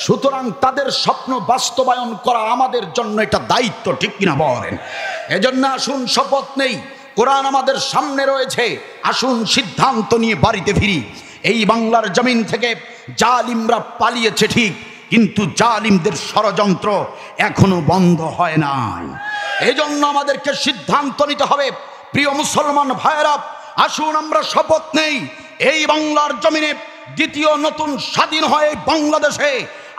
সুতরাং তাদের স্বপ্ন বাস্তবায়ন করা আমাদের জন্য এটা দায়িত্ব, ঠিক কিনা বলেন? এজন্য আসুন শপথ নেই, কোরআন আমাদের সামনে রয়েছে, আসুন সিদ্ধান্ত নিয়ে বাড়িতে ফিরি। এই বাংলার জমিন থেকে জালিমরা পালিয়েছে ঠিক, কিন্তু জালিমদের ষড়যন্ত্র এখনো বন্ধ হয় নাই। এজন্য আমাদেরকে সিদ্ধান্ত নিতে হবে। প্রিয় মুসলমান ভাইয়েরা, আসুন আমরা শপথ নেই, এই বাংলার জমিনে দ্বিতীয় নতুন স্বাধীন হয় বাংলাদেশে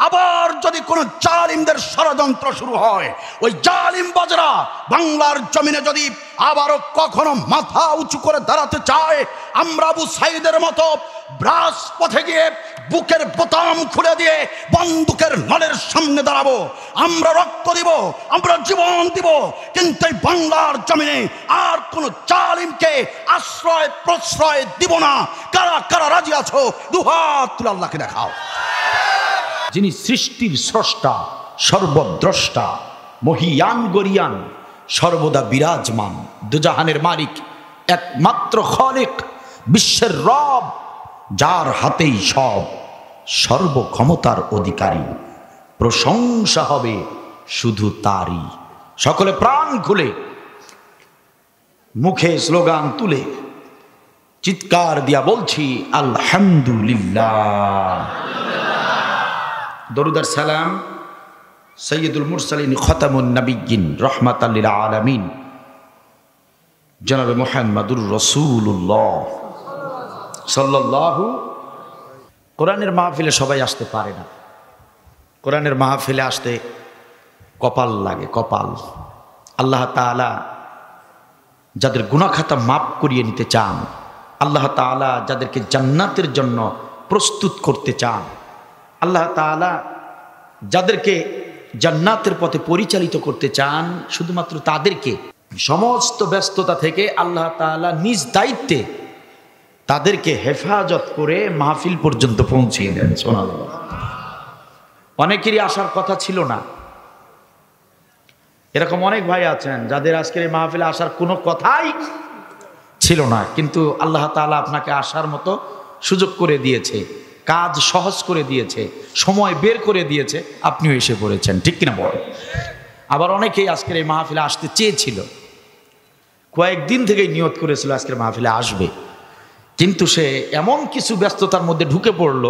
আবার যদি কোনো জালিমদের ষড়যন্ত্র শুরু হয়, ওই জালিম বাজরা বাংলার জমিনে যদি আবারও কখনো মাথা উঁচু করে দাঁড়াতে চায়, আমরা আবু সাইদের মতো রাজপথে গিয়ে বুকের বোতাম খুলে দিয়ে বন্দুকের নলের সামনে দাঁড়াবো, আমরা রক্ত দিব, আমরা জীবন দিব, কিন্তু এই বাংলার জমিনে আর কোন জালিমকে আশ্রয় প্রশ্রয় দিব না। কারা কারা রাজি আছো? দুহাত তুলে আল্লাহকে দেখাও। যিনি সৃষ্টির স্রষ্টা, সর্বদ্রষ্টা, মহিয়ান গরিয়ান, সর্বদা বিরাজমান, দুজাহানের মালিক, একমাত্র খালিক, বিশ্বের রব, যার হাতেই সব, সর্বক্ষমতার অধিকারী, প্রশংসা হবে শুধু তারই। সকলে প্রাণ খুলে মুখে স্লোগান তুলে চিৎকার দিয়া বলছি আলহামদুলিল্লাহ। দরুদ আর সালাম সৈয়দুল মুরসালিন খতামুন নবিয়্যিন রাহমাতাল লিল আলামিন জনাবে মুহাম্মদুর রাসূলুল্লাহ সাল্লাল্লাহু। কোরআনের মাহফিলে সবাই আসতে পারে না। কোরআনের মাহফিলে আসতে কপাল লাগে, কপাল। আল্লাহ তাআলা যাদের গুনাহ খাতা মাফ করিয়ে নিতে চান, আল্লাহ তাআলা যাদেরকে জান্নাতের জন্য প্রস্তুত করতে চান, আল্লাহ তাআলা যাদেরকে জান্নাতের পথে পরিচালিত করতে চান, শুধুমাত্র তাদেরকে সমস্ত ব্যস্ততা থেকে আল্লাহ তাআলা নিজ দায়িত্বে তাদেরকে হেফাজত করে মাহফিল পর্যন্ত পৌঁছিয়ে দেন। সুবহানাল্লাহ। অনেকেরই আসার কথা ছিল না, এরকম অনেক ভাই আছেন যাদের আজকের এই মাহফিলে আসার কোনো কথাই ছিল না, কিন্তু আল্লাহ তাআলা আপনাকে আসার মতো সুযোগ করে দিয়েছে, কাজ সহজ করে দিয়েছে, সময় বের করে দিয়েছে, আপনিও এসে পড়েছেন, ঠিক কিনা বল? আবার অনেকেই আজকের এই মাহফিলে আসতে চেয়েছিল, কয়েকদিন থেকেই নিয়ত করেছিল আজকের মাহফিলে আসবে, কিন্তু সে এমন কিছু ব্যস্ততার মধ্যে ঢুকে পড়ল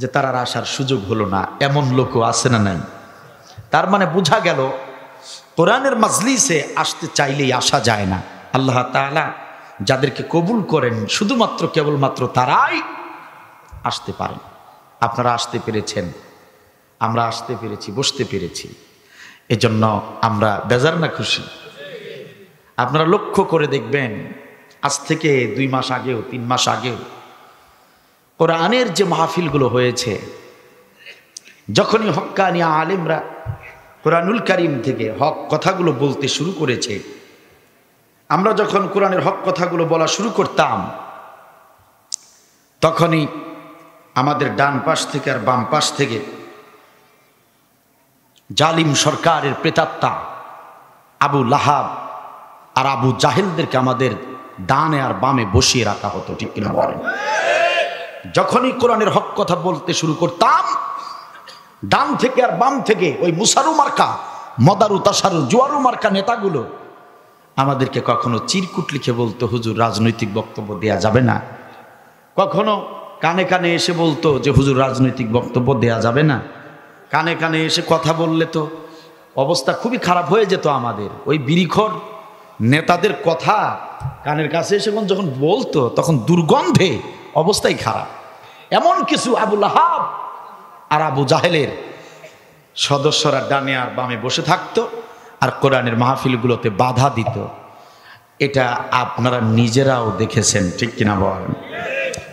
যে তার আর আসার সুযোগ হলো না। এমন লোকও আছে না নাই? তার মানে বোঝা গেল কোরআনের মাজলিসে আসতে চাইলেই আসা যায় না। আল্লাহ তাআলা যাদেরকে কবুল করেন শুধুমাত্র কেবলমাত্র তারাই আসতে পারেন। আপনারা আসতে পেরেছেন, আমরা আসতে পেরেছি, বসতে পেরেছি, এজন্য আমরা বেজার না খুশি? আপনারা লক্ষ্য করে দেখবেন, আজ থেকে 2 মাস আগেও 3 মাস আগেও কোরআনের যে মাহফিলগুলো হয়েছে, যখনই হক্কানি আলেমরা কোরআনুল কারীম থেকে হক কথাগুলো বলতে শুরু করেছে, আমরা যখন কোরআনের হক কথাগুলো বলা শুরু করতাম, তখনই আমাদের ডান পাশ থেকে আর বাম পাশ থেকে জালিম সরকারের প্রেতাত্মা আবু লাহাব আর আবু জাহেলদেরকে আমাদের ডানে আর বামে বসিয়ে রাখা হতো, ঠিক কিনা বলেন? যখনই কোরআনের হক কথা বলতে শুরু করতাম, ডান থেকে আর বাম থেকে ওই মুসারু মার্কা, মদারু তাসারু জুয়ারু মার্কা নেতাগুলো আমাদেরকে কখনো চিরকুট লিখে বলতো, হুজুর রাজনৈতিক বক্তব্য দেয়া যাবে না। কখনো কানে কানে এসে বলতো যে হুজুর রাজনৈতিক বক্তব্য দেয়া যাবে না। কানে কানে এসে কথা বললে তো অবস্থা খুবই খারাপ হয়ে যেত আমাদের। ওই বিড়িখোর নেতাদের কথা কানের কাছে এসে যখন বলতো, তখন দুর্গন্ধে অবস্থাই খারাপ। এমন কিছু আবু লাহাব আর আবু জাহেলের সদস্যরা ডানে আর বামে বসে থাকতো আর কোরআনের মাহফিলগুলোতে বাধা দিত। এটা আপনারা নিজেরাও দেখেছেন, ঠিক কিনা বলেন?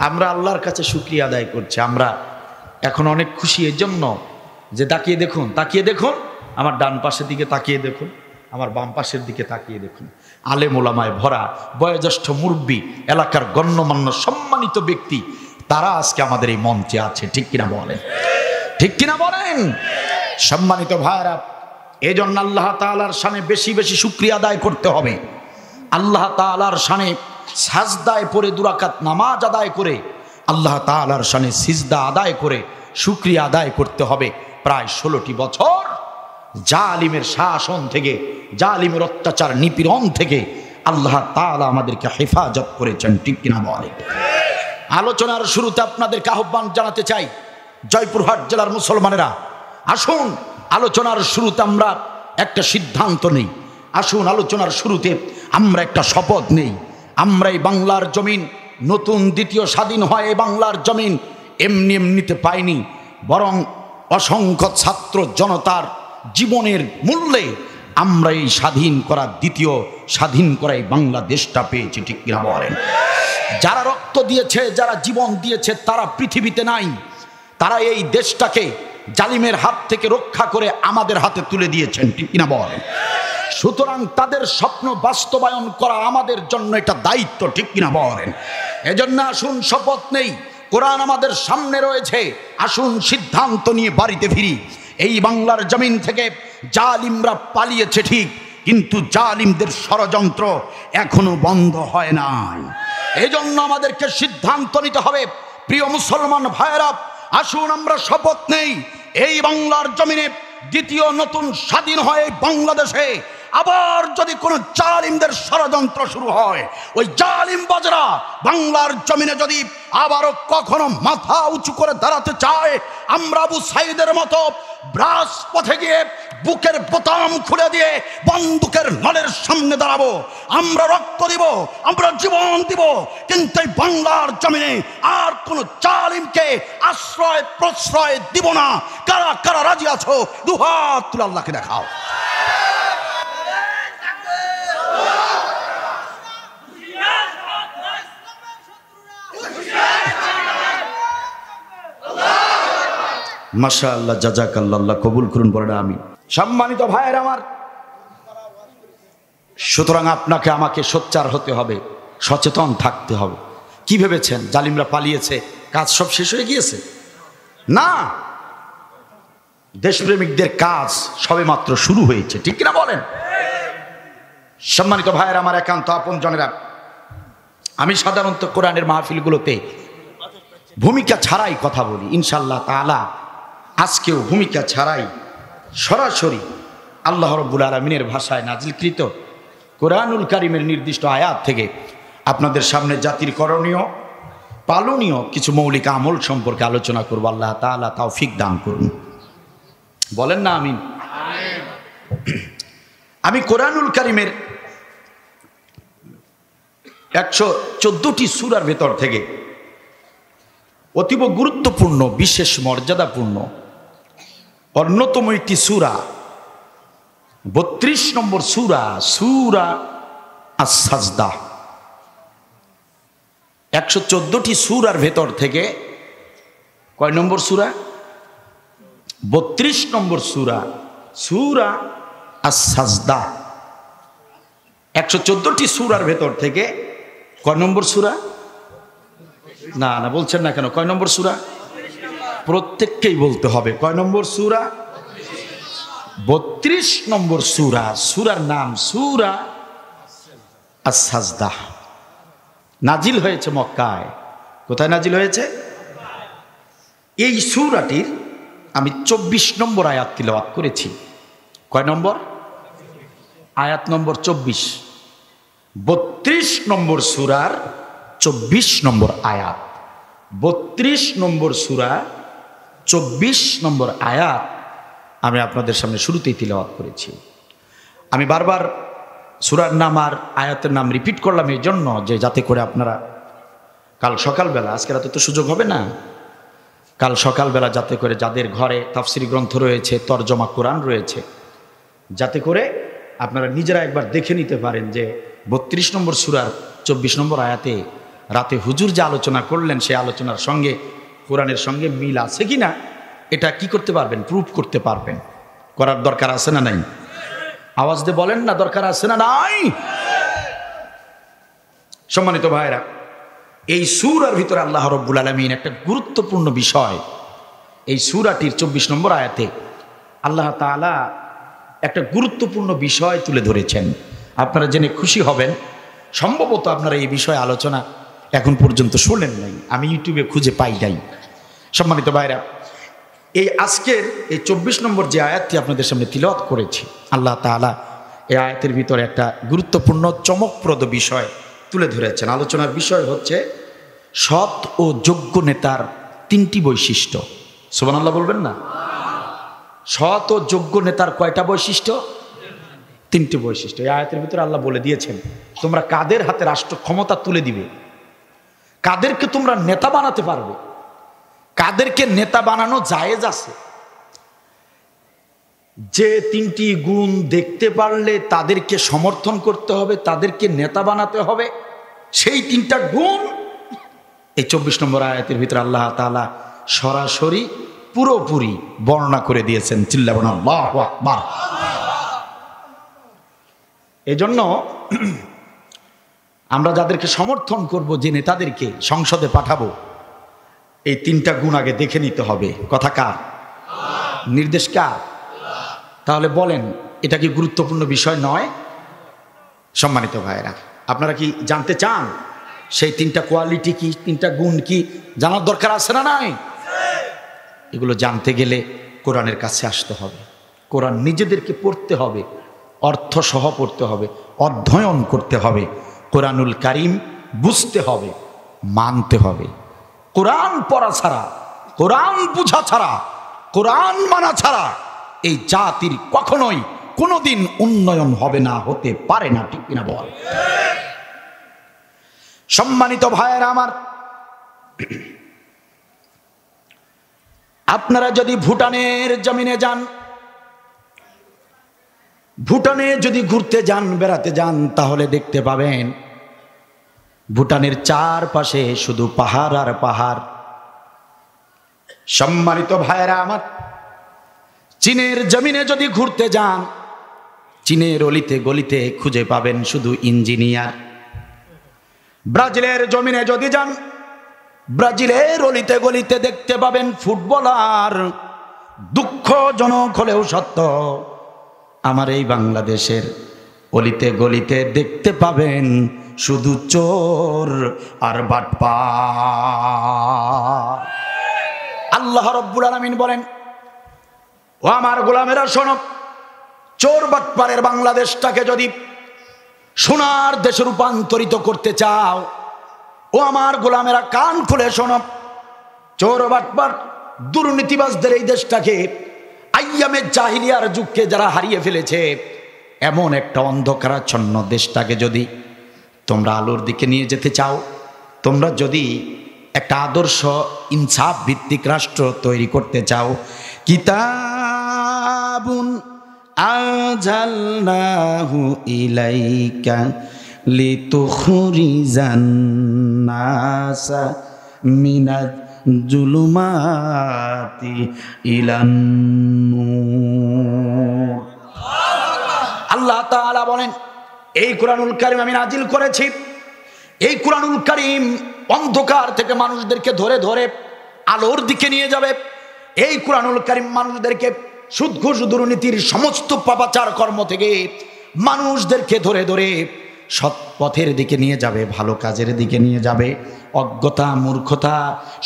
আমরা আল্লাহর কাছে শুকরিয়া আদায় করছি। আমরা এখন অনেক খুশি এর জন্য যে তাকিয়ে দেখুন, তাকিয়ে দেখুন, আমার ডান পাশের দিকে তাকিয়ে দেখুন, আমার বাম পাশের দিকে তাকিয়ে দেখুন, আলেম ওলামায় ভরা, বয়োজ্যেষ্ঠ মুরব্বী, এলাকার গণ্যমান্য সম্মানিত ব্যক্তি, তারা আজকে আমাদের এই মঞ্চে আছে, ঠিক কিনা বলেন? ঠিক কিনা বলেন? সম্মানিত ভাইরা, এই জন্য আল্লাহ তাআলার শানে বেশি বেশি শুকরিয়া আদায় করতে হবে। আল্লাহ তাআলার শানে সাজদায় পড়ে 2 রাকাত নামাজ আদায় করে, আল্লাহ তাআলার শানে সিজদা আদায় করে শুকরিয়া আদায় করতে হবে। প্রায় 16টি বছর জালিমের শাসন থেকে, জালিমের অত্যাচার নিপীড়ন থেকে আল্লাহ তাআলা আমাদেরকে হেফাজত করেছেন, ঠিক কিনা বলে? আলোচনার শুরুতে আপনাদেরকে আহ্বান জানাতে চাই, জয়পুরহাট জেলার মুসলমানেরা, আসুন আলোচনার শুরুতে আমরা একটা সিদ্ধান্ত নেই। আসুন আলোচনার শুরুতে আমরা একটা শপথ নেই। আমরা এই বাংলার জমিন নতুন দ্বিতীয় স্বাধীন হয় এই বাংলার জমিন এমনিতে পাইনি, বরং অসংখ্য ছাত্র জনতার জীবনের মূল্যে আমরা এই দ্বিতীয় স্বাধীন করা এই বাংলাদেশটা পেয়েছি, ঠিক কিনা বলেন? যারা রক্ত দিয়েছে, যারা জীবন দিয়েছে, তারা পৃথিবীতে নাই। তারা এই দেশটাকে জালিমের হাত থেকে রক্ষা করে আমাদের হাতে তুলে দিয়েছেন, ঠিক কিনা বলেন? সুতরাং তাদের স্বপ্ন বাস্তবায়ন করা আমাদের জন্য এটা দায়িত্ব, ঠিক কিনা বলেন? এজন্য আসুন শপথ নেই, কোরআন আমাদের সামনে রয়েছে, আসুন সিদ্ধান্ত নিয়ে বাড়িতে ফিরি। এই বাংলার জমিন থেকে জালিমরা পালিয়েছে ঠিক, কিন্তু জালিমদের ষড়যন্ত্র এখনো বন্ধ হয় নাই। এজন্য আমাদেরকে সিদ্ধান্ত নিতে হবে। প্রিয় মুসলমান ভাইয়েরা, আসুন আমরা শপথ নেই, এই বাংলার জমিনে দ্বিতীয় নতুন স্বাধীন হয় বাংলাদেশে আবার যদি কোনো জালিমদের ষড়যন্ত্র শুরু হয়, ওই জালিম বাজরা বাংলার জমিনে যদি আবারও কখনো মাথা উঁচু করে দাঁড়াতে চায়, আমরা আবু সাইদের মতো রাজপথে গিয়ে বুকের বোতাম খুলে দিয়ে বন্দুকের নলের সামনে দাঁড়াবো। আমরা রক্ত দিব, আমরা জীবন দিব, কিন্তু এই বাংলার জমিনে আর কোনো জালিমকে আশ্রয় প্রশ্রয় দিব না। কারা কারা রাজি আছো? দুহাত তুলে আল্লাহকে দেখাও। মাশাআল্লাহ, জাযাকাল্লাহ, আল্লাহ কবুল করুন, বলেন আমিন। সম্মানিত ভাইয়েরা আমার, সুতরাং আপনাকে আমাকে সোচ্চার হতে হবে, সচেতন থাকতে হবে। কি ভেবেছেন জালিমরা পালিয়েছে, কাজ সব শেষ হয়ে গিয়েছে? না, দেশপ্রেমিকদের কাজ সবেমাত্র শুরু হয়েছে, ঠিক কিনা বলেন? সম্মানিত ভাইয়েরা আমার, একান্ত আপনজনেরা, আমি সাধারণত কোরআনের মাহফিলগুলোতে ভূমিকা ছাড়াই কথা বলি। ইনশাআল্লাহ তাআলা আজকেও ভূমিকা ছাড়াই সরাসরি আল্লাহ রাব্বুল আলামিনের ভাষায় নাজিলকৃত কোরআনুল কারীমের নির্দিষ্ট আয়াত থেকে আপনাদের সামনে জাতির করণীয় পালনীয় কিছু মৌলিক আমল সম্পর্কে আলোচনা করব। আল্লাহ তাআলা তৌফিক দান করুন, বলেন না আমিন। আমি কোরআনুল কারীমের 114টি সূরার ভেতর থেকে অতীব গুরুত্বপূর্ণ, বিশেষ মর্যাদাপূর্ণ অন্যতম একটি সূরা, 32 নম্বর সূরা, সূরা আস-সাজদা। 114টি সূরার ভেতর থেকে কয় নম্বর সূরা? 32 নম্বর সূরা, সূরা আস-সাজদা। 114টি সূরার ভেতর থেকে কয় নম্বর সূরা? না না বলছেন না কেন? কয় নম্বর সূরা? প্রত্যেককেই বলতে হবে। কয় নম্বর সূরা? 32 নম্বর সূরা। সূরার নাম সূরা আস-সাজদা। নাজিল হয়েছে মক্কায়। কোথায় নাজিল হয়েছে? এই সূরাটির আমি 24 নম্বর আয়াত তিলাওয়াত করেছি। কয় নম্বর? আয়াত নম্বর 24। 32 নম্বর সূরার 24 নম্বর আয়াত। 32 নম্বর সূরা 24 নম্বর আয়াত আমি আপনাদের সামনে শুরুতেই তিলাওয়াত করেছি। আমি বারবার সূরার নাম আর আয়াতের নাম রিপিট করলাম এই জন্য যে যাতে করে আপনারা কাল সকালবেলা, আজকে রাতে তো সুযোগ হবে না, কাল সকালবেলা যাতে করে যাদের ঘরে তাফসিরি গ্রন্থ রয়েছে, তরজমা কোরআন রয়েছে, যাতে করে আপনারা নিজেরা একবার দেখে নিতে পারেন যে 32 নম্বর সূরার 24 নম্বর আয়াতে রাতে হুজুর যে আলোচনা করলেন সেই আলোচনার সঙ্গে কোরআনের সঙ্গে মিল আছে কি না, এটা কি করতে পারবেন? প্রুফ করতে পারবেন। করার দরকার আছে না নাই? আওয়াজ দিয়ে বলেন না, দরকার আছে না নাই? সম্মানিত ভাইরা, এই সূরার ভিতরে আল্লাহ রাব্বুল আলামিন একটা গুরুত্বপূর্ণ বিষয়, এই সূরাটির 24 নম্বর আয়াতে আল্লাহ তাআলা একটা গুরুত্বপূর্ণ বিষয় তুলে ধরেছেন। আপনারা জেনে খুশি হবেন, সম্ভবত আপনারা এই বিষয়ে আলোচনা এখন পর্যন্ত শোনেন নাই, আমি ইউটিউবে খুঁজে পাই নাই। সম্মানিত ভাইরা, এই আজকের এই 24 নম্বর যে আয়াতটি আপনাদের সামনে তিলাওয়াত করেছি, আল্লাহ তাআলা এই আয়াতের ভিতরে একটা গুরুত্বপূর্ণ চমকপ্রদ বিষয় তুলে ধরেছেন। আলোচনার বিষয় হচ্ছে সৎ ও যোগ্য নেতার 3টি বৈশিষ্ট্য। সুবহানাল্লাহ বলবেন না? সৎ ও যোগ্য নেতার কয়টা বৈশিষ্ট্য? 3টি বৈশিষ্ট্য। এই আয়াতের ভিতরে আল্লাহ বলে দিয়েছেন তোমরা কাদের হাতে রাষ্ট্র ক্ষমতা তুলে দিবে, কাদেরকে তোমরা নেতা বানাতে পারবে, কাদেরকে নেতা বানানো জায়েজ আছে। যে 3টি গুণ দেখতে পারলে তাদেরকে সমর্থন করতে হবে, তাদেরকে নেতা বানাতে হবে, সেই 3টা গুণ এই 24 নম্বর আয়াতের ভিতরে আল্লাহ তাআলা সরাসরি পুরোপুরি বর্ণনা করে দিয়েছেন। চিল্লাবেন আল্লাহু আকবার। এজন্য আমরা যাদেরকে সমর্থন করব, যে নেতাদেরকে সংসদে পাঠাবো, এই 3টা গুণ আগে দেখে নিতে হবে। কথা কার? নির্দেশ কার? তাহলে বলেন, এটা কি গুরুত্বপূর্ণ বিষয় নয়? সম্মানিত ভাইয়েরা, আপনারা কি জানতে চান সেই 3টা কোয়ালিটি কি, 3টা গুণ কি? জানার দরকার আছে না নাই? এগুলো জানতে গেলে কোরআনের কাছে আসতে হবে, কোরআন নিজেদেরকে পড়তে হবে, অর্থ সহ পড়তে হবে, অধ্যয়ন করতে হবে, কোরআনুল কারীম বুঝতে হবে, মানতে হবে। কোরআন পড়া ছাড়া, কোরআন বুঝা ছাড়া, কোরআন মানা ছাড়া এই জাতির কখনোই কোনোদিন উন্নয়ন হবে না, হতে পারে না। ঠিক কিনা বল? সম্মানিত ভাইয়েরা আমার, আপনারা যদি ভুটানের জমিনে যান, ভুটানে যদি ঘুরতে যান, বেড়াতে যান, তাহলে দেখতে পাবেন ভুটানের চারপাশে শুধু পাহাড় আর পাহাড়। সম্মানিত ভাইয়েরা আমার, চীনের জমিনে যদি ঘুরতে যান, চীনের অলিতে গলিতে খুঁজে পাবেন শুধু ইঞ্জিনিয়ার। ব্রাজিলের জমিনে যদি যান, ব্রাজিলের অলিতে গলিতে দেখতে পাবেন ফুটবলার। দুঃখজনক হলেও সত্য, আমার এই বাংলাদেশের অলিতে গলিতে দেখতে পাবেন শুধু চোর আর বাটপার। আল্লাহ রাব্বুল আলামিন বলেন, ও আমার গোলামেরা শোনো, চোর বাটপারের বাংলাদেশটাকে যদি সোনার দেশে রূপান্তরিত করতে চাও, ও আমার গোলামেরা কান খুলে শোনো, চোর বাটপার দুর্নীতিবাজদের এই দেশটাকে, আইয়ামে জাহিলিয়ার যুগকে যারা হারিয়ে ফেলেছে, এমন একটা অন্ধকারাচ্ছন্ন দেশটাকে যদি তোমরা আলোর দিকে নিয়ে যেতে চাও, তোমরা যদি একটা আদর্শ ইনসাফ ভিত্তিক রাষ্ট্র তৈরি করতে চাও, কিতাবুন আনজালনাহু ইলাইকা লিতুখরিজান নাসা মিনাজ জুলুমাতি ইলান নূর। আল্লাহ তাআলা বলেন, এই কোরআনুল কারীম আমি নাজিল করেছি, এই কোরআনুল কারীম অন্ধকার থেকে মানুষদেরকে ধরে ধরে আলোর দিকে নিয়ে যাবে। এই কোরআনুল কারীম মানুষদেরকে সুদ ঘুষ দুর্নীতির সমস্ত পাপাচার কর্ম থেকে মানুষদেরকে ধরে ধরে সৎ পথের দিকে নিয়ে যাবে, ভালো কাজের দিকে নিয়ে যাবে। অজ্ঞতা, মূর্খতা,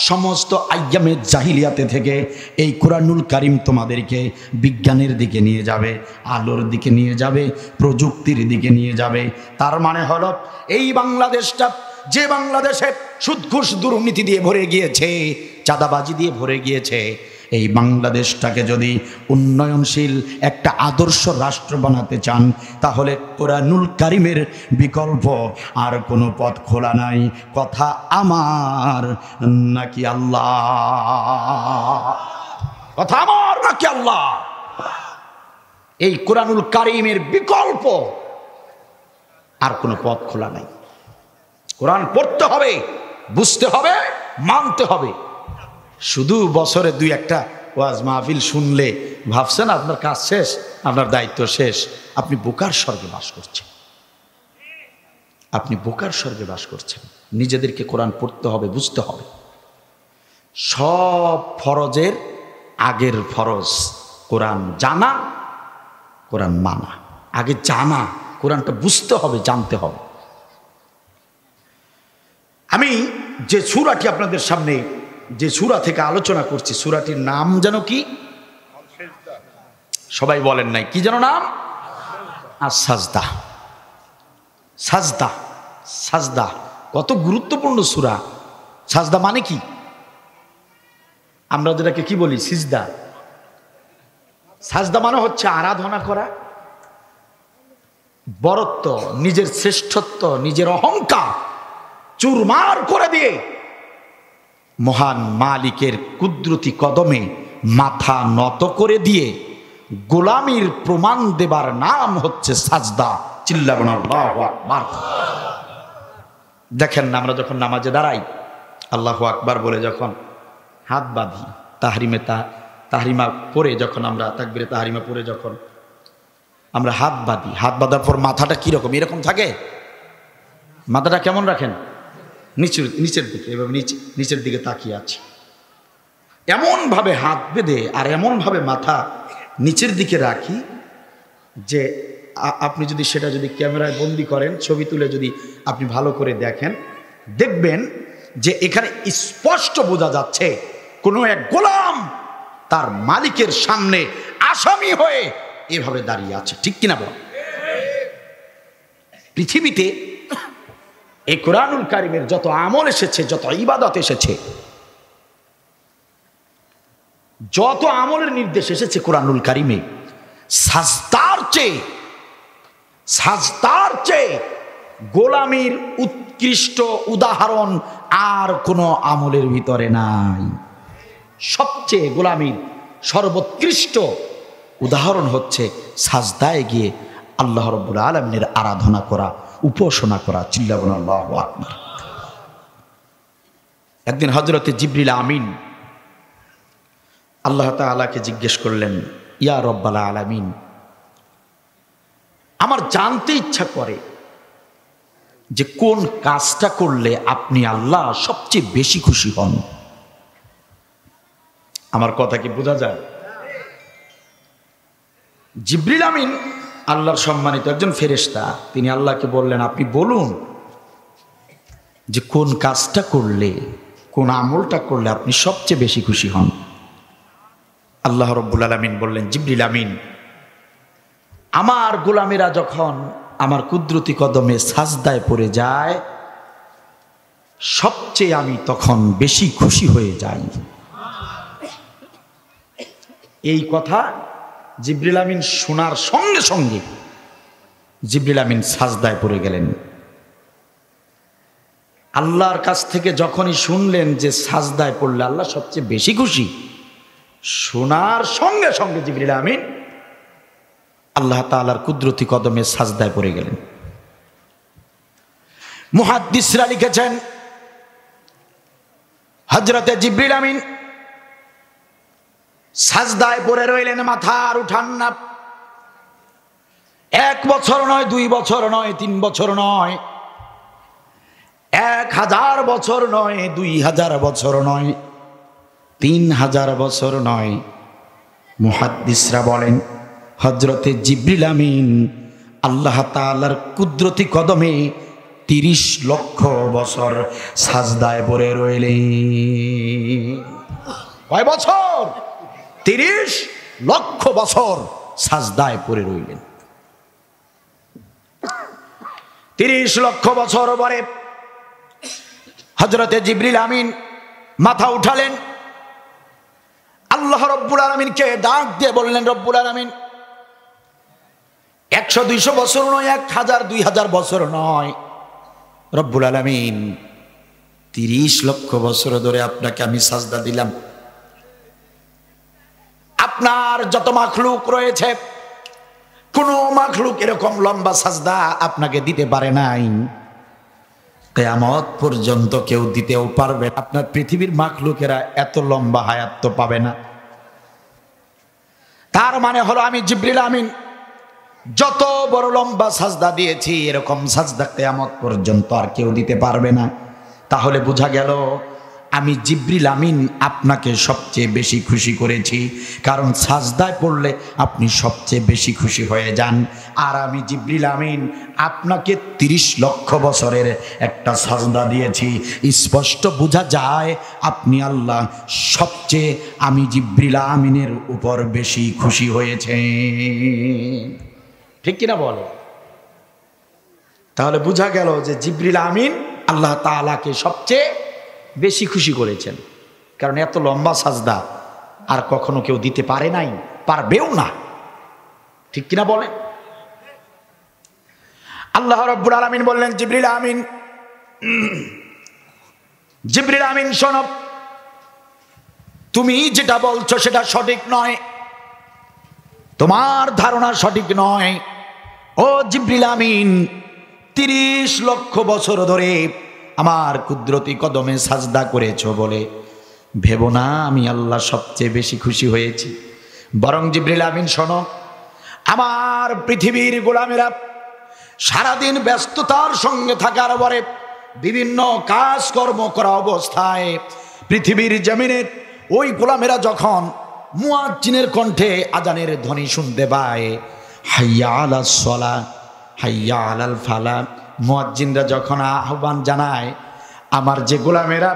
সমস্ত আইয়ামে জাহিলিয়াতে থেকে এই কোরআনুল কারীম তোমাদেরকে বিজ্ঞানের দিকে নিয়ে যাবে, আলোর দিকে নিয়ে যাবে, প্রযুক্তির দিকে নিয়ে যাবে। তার মানে হলো এই বাংলাদেশটা, যে বাংলাদেশে সুদ ঘুষ দুর্নীতি দিয়ে ভরে গিয়েছে, চাঁদাবাজি দিয়ে ভরে গিয়েছে, এই বাংলাদেশটাকে যদি উন্নয়নশীল একটা আদর্শ রাষ্ট্র বানাতে চান, তাহলে কোরআনুল কারীমের বিকল্প আর কোনো পথ খোলা নাই। কথা আমার নাকি আল্লাহ? কথা আমার নাকি আল্লাহ? এই কোরআনুল কারীমের বিকল্প আর কোনো পথ খোলা নাই। কোরআন পড়তে হবে, বুঝতে হবে, মানতে হবে। শুধু বছরে 2-1টা ওয়াজ মাহফিল শুনলে ভাবছেন আপনার কাজ শেষ, আপনার দায়িত্ব শেষ। আপনি বোকার স্বর্গে বাস করছেন, আপনি বোকার স্বর্গে বাস করছেন। নিজেদেরকে কোরআন পড়তে হবে, বুঝতে হবে। সব ফরজের আগের ফরজ কোরআন জানা, কোরআন মানা। আগে জানা, কোরআনটা বুঝতে হবে, জানতে হবে। আমি যে সূরাটি আপনাদের সামনে যে সূরা থেকে আলোচনা করছি সূরাটির নাম যেন কি? সবাই বলেন নাই কি যেন নাম? আস-সাজদা। সাজদা, সাজদা কত গুরুত্বপূর্ণ সূরা। সাজদা মানে কি? আমরা যেটাকে কি বলি সিজদা। সাজদা মানে হচ্ছে আরাধনা করা, বরত্ব, নিজের শ্রেষ্ঠত্ব, নিজের অহংকার চুরমার করে দিয়ে মহান মালিকের কুদরতি কদমে মাথা নত করে দিয়ে গোলামির প্রমাণ দেবার নাম হচ্ছে সাজদা। চিল্লাবেন আল্লাহু আকবার। দেখেন না, আমরা যখন নামাজে দাঁড়াই আল্লাহু আকবার বলে যখন হাত বাঁধি, তাহরিমা পরে যখন আমরা তাকবীরে তাহরিমা পরে যখন আমরা হাত বাঁধি, হাত বাঁধার পর মাথাটা কিরকম? এরকম থাকে? মাথাটা কেমন রাখেন? নিচের দিকে, এভাবে নিচের দিকে তাকিয়ে আছে। এমনভাবে হাত বেঁধে আর এমনভাবে মাথা নিচের দিকে রাখি যে আপনি যদি সেটা যদি ক্যামেরায় বন্দি করেন, ছবি তুলে যদি আপনি ভালো করে দেখেন, দেখবেন যে এখানে স্পষ্ট বোঝা যাচ্ছে কোনো এক গোলাম তার মালিকের সামনে আসামি হয়ে এভাবে দাঁড়িয়ে আছে। ঠিক কিনা বল? পৃথিবীতে এই কোরআনুল কারীমের যত আমল এসেছে, যত ইবাদত এসেছে, যত আমলের নির্দেশ এসেছে কোরআনুল কারীমে, সাজদার চেয়ে গোলামির উৎকৃষ্ট উদাহরণ আর কোনো আমলের ভিতরে নাই। সবচেয়ে গোলামির সর্বোৎকৃষ্ট উদাহরণ হচ্ছে সাজদায় গিয়ে আল্লাহ রাব্বুল আলামিনের আরাধনা করা, উপাসনা করা। চিল্লাবেন আল্লাহু আকবার। একদিন হযরতে জিবরিল আমিন আল্লাহ তাআলাকে জিজ্ঞেস করলেন, ইয়া রব্বাল আলামিন, আমার জানতে ইচ্ছা করে যে কোন কাজটা করলে আপনি আল্লাহ সবচেয়ে বেশি খুশি হন। আমার কথা কি বোঝা যায়? জিবরিল আমিন আল্লাহর সম্মানিত একজন ফেরেশতা, তিনি আল্লাহকে বললেন, আপনি বলুন যে কোন কাজটা করলে, কোন আমলটা করলে আপনি সবচেয়ে বেশি খুশি হন। আল্লাহ রাব্বুল আলামিন বললেন, জিবরিল আমিন, আমার গোলামেরা যখন আমার কুদরতি কদমে সাজদায় পড়ে যায়, সবচেয়ে আমি তখন বেশি খুশি হয়ে যাই। এই কথা জিবরিল আমিন শোনার সঙ্গে সঙ্গে জিবরিল আমিন সাজদায় পড়ে গেলেন। আল্লাহর কাছ থেকে যখনই শুনলেন যে সাজদায় পড়লে আল্লাহ সবচেয়ে বেশি খুশি, শোনার সঙ্গে সঙ্গে জিবরিল আমিন আল্লাহ তাআলার কুদরতি কদমে সাজদায় পড়ে গেলেন। মুহাদ্দিসরা লিখেছেন, হযরতে জিবরিল আমিন সাজদায় পড়ে রইলেন, মাথা আর উঠান না। 1 বছর নয়, 2 বছর নয়, 3 বছর নয়, 1000 বছর নয়, 2000 বছর নয়, 3000 বছর নয়। মুহাদ্দিসরা বলেন হযরতে জিবরিল আমিন আল্লাহ তাআলার কুদরতি কদমে 30 লক্ষ বছর সাজদায় পড়ে রইলেন। কয় বছর? 30 লক্ষ বছর সাজদায় পড়ে রইলেন। 30 লক্ষ বছর পরে হযরতে জিবরিল আমিন মাথা উঠালেন, আল্লাহ রব্বুল আলামিনকে ডাক দিয়ে বললেন, রব্বুল আলামিন, 100-200 বছর নয়, 1000-2000 বছর নয়, রব্বুল আলামিন 30 লক্ষ বছর ধরে আপনাকে আমি সাজদা দিলাম। আপনার যত মাখলুক রয়েছে, কোন মাখলুক এরকম লম্বা সাজদা আপনাকে দিতে পারে নাই, কিয়ামত পর্যন্ত কেউ দিতেও পারবে না। আপনার পৃথিবীর মাখলুকেরা এত লম্বা হায়াত তো পাবে না। তার মানে হলো আমি জিবরিল আমিন যত বড় লম্বা সাজদা দিয়েছি, এরকম সাজদা কিয়ামত পর্যন্ত আর কেউ দিতে পারবে না। তাহলে বোঝা গেল আমি জিবরিল আমিন আপনাকে সবচেয়ে বেশি খুশি করেছি, কারণ সাজদায় পড়লে আপনি সবচেয়ে বেশি খুশি হয়ে যান। আর আমি জিবরিল আমিন আপনাকে 30 লক্ষ বছরের একটা সাজদা দিয়েছি। স্পষ্ট বোঝা যায় আপনি আল্লাহ সবচেয়ে আমি জিবরিল আমিনের উপর বেশি খুশি হয়েছে। ঠিক কিনা বলো? তাহলে বোঝা গেল যে জিবরিল আমিন আল্লাহ তাআলাকে সবচেয়ে বেশি খুশি করেছেন, কারণ এত লম্বা সাজদা আর কখনো কেউ দিতে পারে নাই, পারবেও না। ঠিক কিনা বলে? আল্লাহ রাব্বুল আলামিন বললেন, জিবরিল আমিন, জিবরিল আমিন শোনো, তুমি যেটা বলছো সেটা সঠিক নয়, তোমার ধারণা সঠিক নয়। ও জিবরিল আমিন, 30 লক্ষ বছর ধরে আমার কুদরতি কদমে সাজদা করেছো বলে ভেবো না আমি আল্লাহ সবচেয়ে বেশি খুশি হয়েছি। বরং জিবরিল আমিন শোনো, আমার পৃথিবীর গোলামেরা সারাদিন ব্যস্ততার সঙ্গে থাকার পরে বিভিন্ন কাজকর্ম করা অবস্থায় পৃথিবীর জমিনের ওই গোলামেরা যখন মুয়াজ্জিনের কণ্ঠে আজানের ধ্বনি শুনতে পায়, হাইয়া আলাস সালাহ হাইয়া আলাল ফালাহ, মুয়াজ্জিনরা যখন আহ্বান জানায়, আমার যে গোলামেরা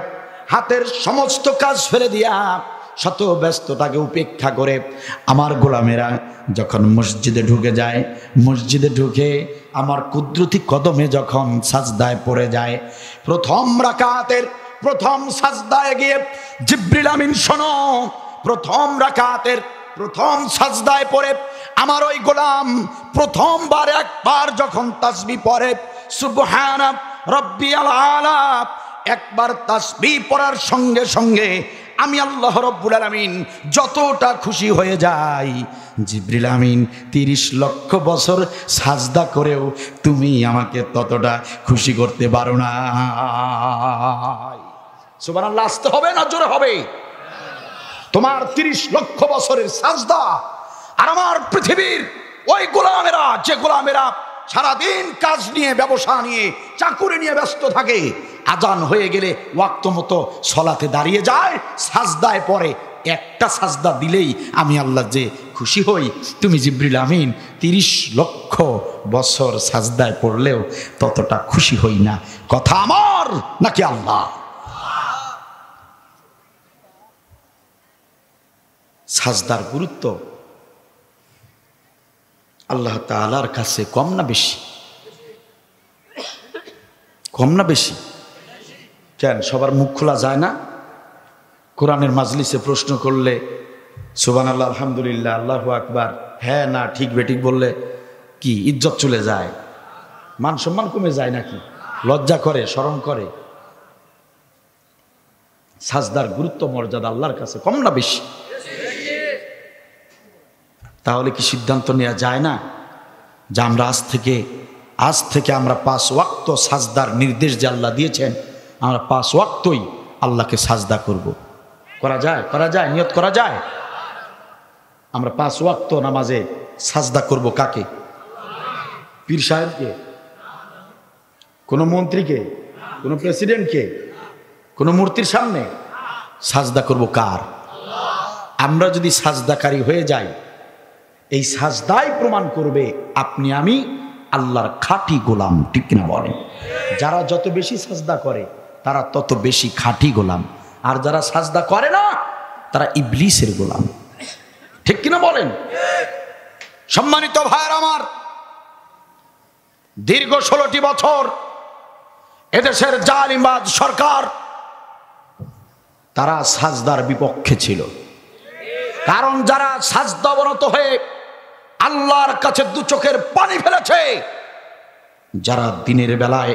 হাতের সমস্ত কাজ ফেলে দিয়া শত ব্যস্ততাকে উপেক্ষা করে আমার গোলামেরা যখন মসজিদে ঢুকে যায়, মসজিদে ঢুকে আমার কুদরতি কদমে যখন সাজদায় পড়ে যায়, প্রথম রাকাতের প্রথম সাজদায় গিয়ে জিবরিল আমিন শোনো, প্রথম রাকাতের প্রথম সাজদায় পড়ে আমার ওই গোলাম প্রথমবার একবার যখন তাসবিহ পড়ে, সুবহানা রাব্বিয়াল আলা, একবার তাসবিহ পড়ার সঙ্গে সঙ্গে আমি আল্লাহ রাব্বুল আলামিন যতটা খুশি হয়ে যাই, জিবরিল আমিন 30 লক্ষ বছর সাজদা করেও তুমি আমাকে ততটা খুশি করতে পারো না। সুবহানাল্লাহ, আসতে হবে না জোরে হবে? তোমার 30 লক্ষ বছরের সাজদা আর আমার পৃথিবীর ওই গোলামেরা, যে গোলামেরা সারাদিন কাজ নিয়ে, ব্যবসা নিয়ে, চাকুরি নিয়ে ব্যস্ত থাকে, আজান হয়ে গেলে ওয়াক্ত মতো সলাতে দাঁড়িয়ে যায়, সাজদায় পড়ে, একটা সাজদা দিলেই আমি আল্লাহ যে খুশি হই, তুমি জিবরিল আমিন 30 লক্ষ বছর সাজদায় পড়লেও ততটা খুশি হই না। কথা আমার নাকি আল্লাহ? সাজদার গুরুত্ব আল্লাহ তাআলার কাছে কম না বেশি? কম না বেশি? কেন সবার মুখ খোলা যায় না? কোরআনের মাজলিসে প্রশ্ন করলে সুবহানাল্লাহ, আলহামদুলিল্লাহ, আল্লাহু আকবার, হ্যাঁ না ঠিক বেঠিক বললে কি ইজ্জত চলে যায়? মান সম্মান কমে যায় নাকি? লজ্জা করে, শরম করে? সাজদার গুরুত্ব মর্যাদা আল্লাহর কাছে কম না বেশি? তাহলে কি সিদ্ধান্ত নেওয়া যায় না যে আমরা আজ থেকে আমরা 5 ওয়াক্ত সাজদার নির্দেশ যে আল্লাহ দিয়েছেন, আমরা 5 ওয়াক্তই আল্লাহকে সাজদা করব? করা যায়? করা যায়? নিয়ত করা যায়? আমরা 5 ওয়াক্ত নামাজে সাজদা করব কাকে? পীর সাহেবকে? কোনো মন্ত্রীকে? কোনো প্রেসিডেন্টকে? কোনো মূর্তির সামনে? সাজদা করব কার? আমরা যদি সাজদাকারী হয়ে যাই, এই সাজদাই প্রমাণ করবে আপনি আমি আল্লাহর খাঁটি গোলাম। ঠিক কিনা বলেন? যারা যত বেশি সাজদা করে তারা তত বেশি খাঁটি গোলাম, আর যারা সাজদা করে না তারা ইবলিসের গোলাম। ঠিক কিনা বলেন? সম্মানিত ভাইয়ের আমার, দীর্ঘ 16টি বছর এদেশের জালিমবাজ সরকার তারা সাজদার বিপক্ষে ছিল। কারণ যারা সাজদা অবনত হয়ে আল্লাহর কাছে 2 চোখের পানি ফেলেছে, যারা দিনের বেলায়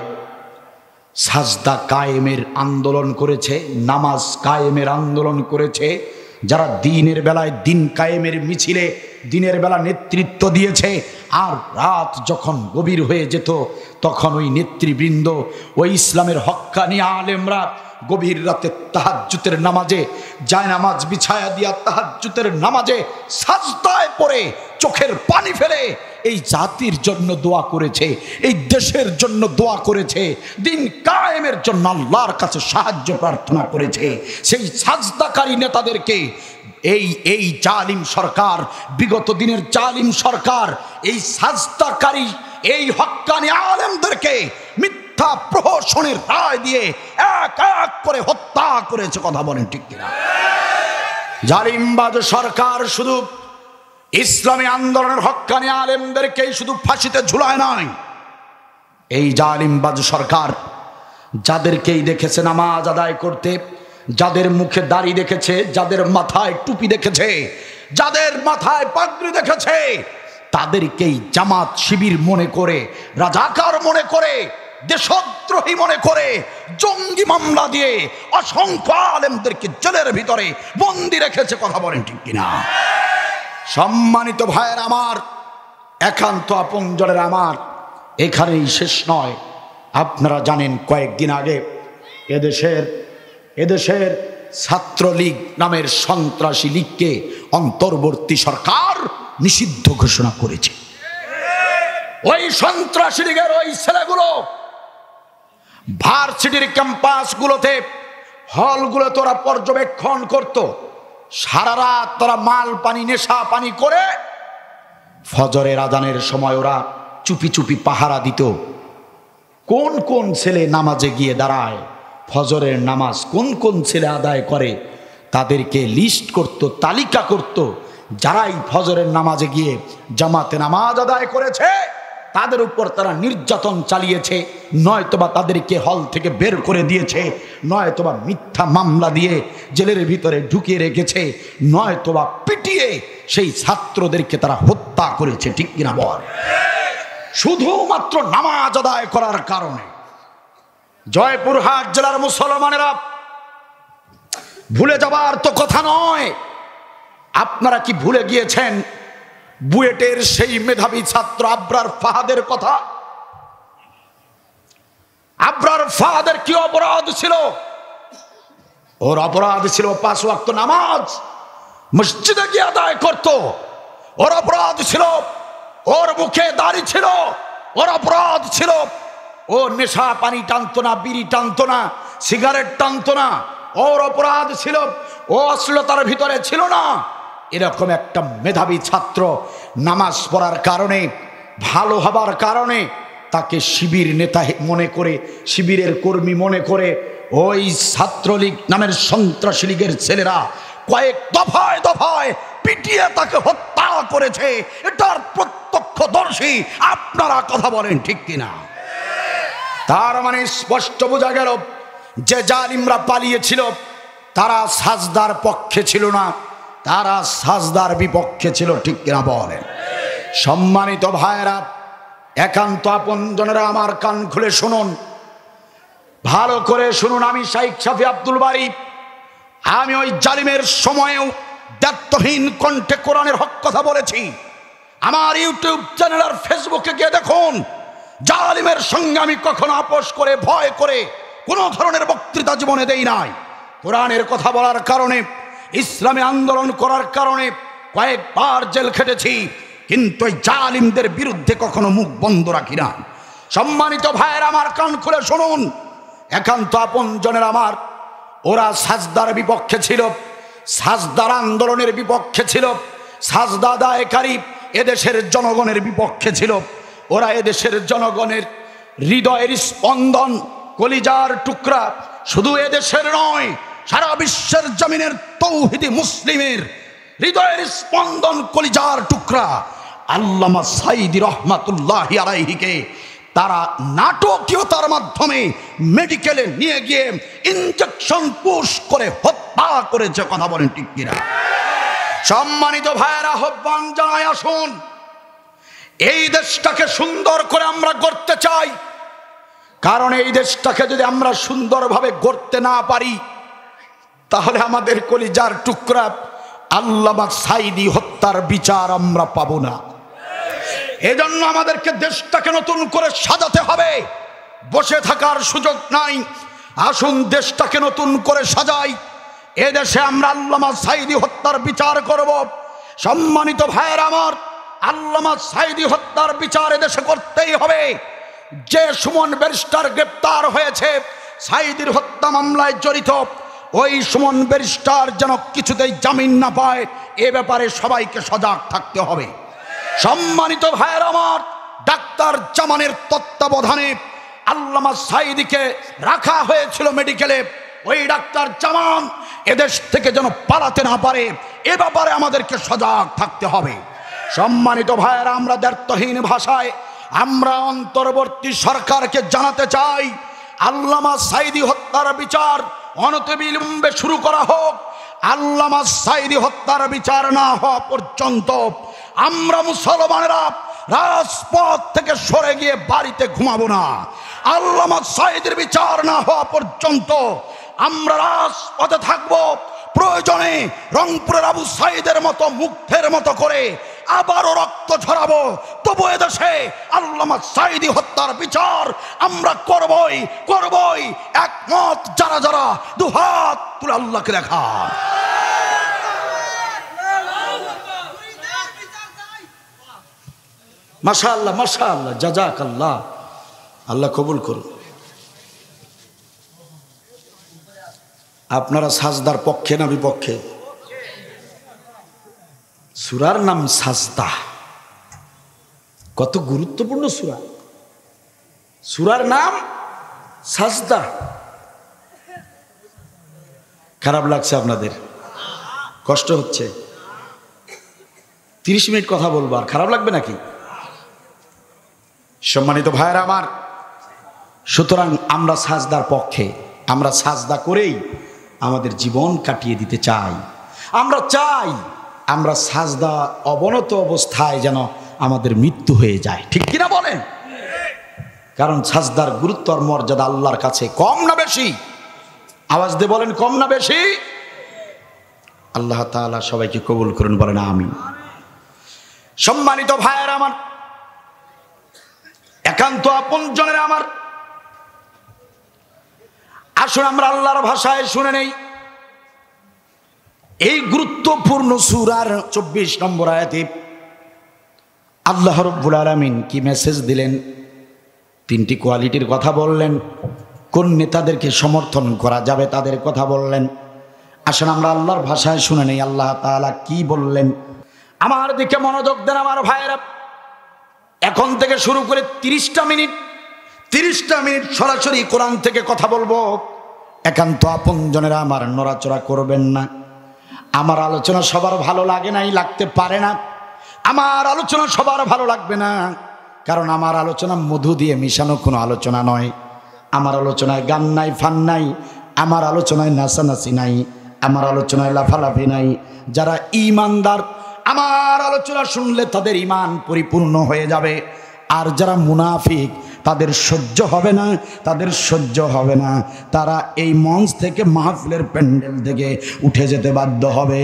সাজদা কায়েমের আন্দোলন করেছে, নামাজ কায়েমের আন্দোলন করেছে, যারা দিনের বেলায় দিন কায়েমের মিছিলে দিনের বেলা নেতৃত্ব দিয়েছে, আর রাত যখন গভীর হয়ে যেত তখন ওই নেতৃবৃন্দ, ওই ইসলামের হক্কানি আলেমরা গভীর রাতে তাহাজ্জুদের নামাজে জায়নামাজ বিছায়া দিয়া তাহাজ্জুদের নামাজে সাজদায় পড়ে চোখের পানি ফেলে এই জাতির জন্য দোয়া করেছে, এই দেশের জন্য দোয়া করেছে, দিন কায়েমের জন্য আল্লাহর কাছে সাহায্য প্রার্থনা করেছে। সেই সাজদাকারী নেতাদেরকে এই জালিম সরকার, বিগত দিনের জালিম সরকার, এই সাজদাকারী এই হক্কানি আলেমদেরকে মিথ্যা প্রহসনের রায় দিয়ে এক এক করে হত্যা করেছে। কথা বলেন ঠিক কিনা? জালিমবাজ সরকার শুধু ইসলামী আন্দোলনের হক্কানি আলেমদেরকেই শুধু ফাঁসিতে ঝুলায় নাই, এই জালিমবাজ সরকার যাদেরকেই দেখেছে নামাজ আদায় করতে, যাদের মুখে দাড়ি দেখেছে, যাদের মাথায় টুপি দেখেছে, যাদের মাথায় পাগড়ি দেখেছে, তাদেরকেই জামাত শিবির মনে করে, রাজাকার মনে করে, দেশদ্রোহী মনে করে জঙ্গি মামলা দিয়ে অসংখ্য আলেমদেরকে জেলের ভিতরে বন্দি রেখেছে। কথা বলেন ঠিক কিনা? সম্মানিত ভাইয়ের আমার, একান্ত আপনজনের আমার, এখানেই শেষ নয়। আপনারা জানেন কয়েকদিন আগে এদেশের ছাত্রলীগ নামের সন্ত্রাসী লীগকে অন্তর্বর্তী সরকার নিষিদ্ধ ঘোষণা করেছে। ওই সন্ত্রাসী লীগের ওই ছেলেগুলো ভার্সিটির ক্যাম্পাসগুলোতে, হলগুলো তোরা পর্যবেক্ষণ করত, সারা রাত তোরা মাল পানি নেশা পানি করে ফজরের আজানের সময় ওরা চুপি চুপি পাহারা দিত। কোন কোন ছেলে নামাজে গিয়ে দাঁড়ায়, ফজরের নামাজ কোন কোন ছেলে আদায় করে, তাদেরকে লিস্ট করত, তালিকা করত। যারাই ফজরের নামাজে গিয়ে জামাতে নামাজ আদায় করেছে তাদের উপর তারা নির্যাতন চালিয়েছে, নয়তোবা তাদেরকে হল থেকে বের করে দিয়েছে, নয়তোবা মিথ্যা মামলা দিয়ে জেলের ভিতরে ঢুকিয়ে রেখেছে, নয়তোবা পিটিয়ে সেই ছাত্রদেরকে তারা হত্যা করেছে। ঠিক কিনা বল? শুধুমাত্র নামাজ আদায় করার কারণে। জয়পুরহাট জেলার মুসলমানেরা, ভুলে যাবার তো কথা নয়, আপনারা কি ভুলে গিয়েছেন বুয়েটের সেই মেধাবী ছাত্র আবরার ফাহাদের কথা? আবরার ফাহাদের কি অপরাধ ছিল? ওর অপরাধ ছিল 5 ওয়াক্ত নামাজ মসজিদে গিয়ে আদায় করত। ওর অপরাধ ছিল ওর মুখে দাড়ি ছিল। ওর অপরাধ ছিল ও নেশা পানি টানতো না, বিড়ি টানতো না, সিগারেট টানতো না। ওর অপরাধ ছিল ও অশ্লীলতার ভিতরে ছিল না। এরকম একটা মেধাবী ছাত্র নামাজ পড়ার কারণে, ভালো হবার কারণে তাকে শিবির নেতা মনে করে, শিবিরের কর্মী মনে করে ওই ছাত্রলীগ নামের সন্ত্রাসী লীগের ছেলেরা কয়েক দফায় দফায় পিটিয়ে তাকে হত্যা করেছে। এটার প্রত্যক্ষদর্শী আপনারা। কথা বলেন ঠিক কিনা? তার মানে স্পষ্ট বোঝা গেল যে জালিমরা পালিয়েছিল তারা সাজদার পক্ষে ছিল না, তারা সাজদার বিপক্ষে ছিল। ঠিক কিনা বলেন? সম্মানিত ভাইয়েরা, একান্ত আপনজনেরা আমার কান খুলে শুনুন, ভালো করে শুনুন। আমি শাইখ শাফি আব্দুল বারী, আমি ওই জালিমের সময়েও দায়িত্বহীন কণ্ঠে কোরআনের হক কথা বলেছি। আমার ইউটিউব চ্যানেল আর ফেসবুকে গিয়ে দেখুন, জালিমের সঙ্গে আমি কখনো আপোষ করে, ভয় করে কোনো ধরনের বক্তৃতা জীবনে দেই নাই। কোরআনের কথা বলার কারণে, ইসলামী আন্দোলন করার কারণে কয়েকবার জেল খেটেছি, কিন্তু এই জালিমদের বিরুদ্ধে কখনো মুখ বন্ধ রাখি না। সম্মানিত ভাইয়ের আমার কান খুলে শুনুন, একান্ত আপনজনের আমার, ওরা সাজদার বিপক্ষে ছিল, সাজদার আন্দোলনের বিপক্ষে ছিল, সাজদা আদায়কারী এদেশের জনগণের বিপক্ষে ছিল। ওরা এদেশের জনগণের হৃদয়ের স্পন্দন, কলিজার টুকরা, শুধু এদেশের নয়, সারা বিশ্বের জমিনের তৌহিদি মুসলিমের হৃদয়ের স্পন্দন, কলিজার টুকরা আল্লামা সাইদি রহমাতুল্লাহি আলাইহিকে তারা নাটকীয়তার মাধ্যমে মেডিকেলে নিয়ে গিয়ে ইনজেকশন পুশ করে হত্যা করেছে। কথা বলেন ঠিক কিনা? সম্মানিত ভাইয়েরা, আহ্বান জানাই, আসুন এই দেশটাকে সুন্দর করে আমরা গড়তে চাই। কারণ এই দেশটাকে যদি আমরা সুন্দরভাবে গড়তে না পারি, তাহলে আমাদের কলিজার টুকরা আল্লামা সাইদি হত্যার বিচার আমরা পাবো না। এজন্য আমাদেরকে দেশটাকে নতুন করে সাজাতে হবে, বসে থাকার সুযোগ নাই। আসুন দেশটাকে নতুন করে সাজাই। এদেশে আমরা আল্লামা সাইদি হত্যার বিচার করব। সম্মানিত ভাইয়েরা আমার, আল্লামা সাঈদী হত্যার বিচার এদেশে করতেই হবে। যে সুমন ব্যারিস্টার গ্রেপ্তার হয়েছে সাঈদীর হত্যা মামলায় জড়িত, ওই সুমন ব্যারিস্টার যেন কিছুতেই জামিন না পায়, এ ব্যাপারে সবাইকে সজাগ থাকতে হবে। সম্মানিত ভাইয়ের আমার, ডাক্তার জামানের তত্ত্বাবধানে আল্লামা সাঈদীকে রাখা হয়েছিল মেডিকেলে। ওই ডাক্তার জামান এদেশ থেকে যেন পালাতে না পারে, এ ব্যাপারে আমাদেরকে সজাগ থাকতে হবে। সম্মানিত ভাইয়েরা, আমরা দ্ব্যর্থহীন ভাষায় আমরা অন্তর্বর্তী সরকারকে জানাতে চাই, আল্লামা সাঈদী হত্যার বিচার অনতিবিলম্বে শুরু করা হোক। আল্লামা সাঈদী হত্যার বিচার না হওয়া পর্যন্ত আমরা মুসলমানেরা রাজপথ থেকে সরে গিয়ে বাড়িতে ঘুমাবো না। আল্লামা সাঈদীর বিচার না হওয়া পর্যন্ত আমরা রাজপথে থাকবো। প্রয়োজনে রংপুরের আবু সাঈদের মতো মুগ্ধের মতো করে আবারও রক্ত ঝরাবো, তবু এদেশে আল্লামা সাঈদী হত্যার বিচার আমরা করবই করবই। একমত যারা যারা দুহাত তুলে আল্লাহকে দেখা। মাশাআল্লাহ মাশাআল্লাহ, জাযাকাল্লাহ, আল্লাহ কবুল করুন। আপনারা সাজদার পক্ষে না বিপক্ষে? সূরার নাম সাজদা, কত গুরুত্বপূর্ণ সূরা। সূরার নাম সাজদা। খারাপ লাগছে আপনাদের? কষ্ট হচ্ছে? 30 মিনিট কথা বলবো, আর খারাপ লাগবে নাকি? সম্মানিত ভাইয়েরা আমার, সুতরাং আমরা সাজদার পক্ষে। আমরা সাজদা করেই আমাদের জীবন কাটিয়ে দিতে চাই। আমরা চাই আমরা সাজদা অবনত অবস্থায় যেন আমাদের মৃত্যু হয়ে যায়, ঠিক কিনা বলেন? কারণ সাজদার গুরুত্ব আর মর্যাদা আল্লাহর কাছে কম না বেশি? আওয়াজ দিয়ে বলেন, কম না বেশি? আল্লাহ তাআলা সবাইকে কবুল করুন, বলেন আমিন। সম্মানিত ভাইয়েরা আমার, একান্ত আপনজনের আমার, আসুন আমরা আল্লাহর ভাষায় শুনে নেই এই গুরুত্বপূর্ণ সূরার 24 নম্বর আয়াতে আল্লাহ রাব্বুল আলামিন কি মেসেজ দিলেন? 3টি কোয়ালিটির কথা বললেন। কোন নেতাদেরকে সমর্থন করা যাবে তাদের কথা বললেন। আসুন আমরা আল্লাহর ভাষায় শুনে নেই আল্লাহ তাআলা কি বললেন। আমার দিকে মনোযোগ দেন আমার ভাইয়েরা। এখন থেকে শুরু করে 30টা মিনিট সরাসরি কোরআন থেকে কথা বলবো। একান্ত আপনজনেরা আমার, নড়াচড়া করবেন না। আমার আলোচনা সবার ভালো লাগে নাই, লাগতে পারে না। আমার আলোচনা সবার ভালো লাগবে না, কারণ আমার আলোচনা মধু দিয়ে মিশানো কোনো আলোচনা নয়। আমার আলোচনায় গান নাই, ফান নাই। আমার আলোচনায় নাচানাচি নাই। আমার আলোচনায় লাফালাফি নাই। যারা ঈমানদার আমার আলোচনা শুনলে তাদের ঈমান পরিপূর্ণ হয়ে যাবে। আর যারা মুনাফিক তাদের সহ্য হবে না, তারা এই মঞ্চ থেকে, মাহফিলের প্যান্ডেল থেকে উঠে যেতে বাধ্য হবে।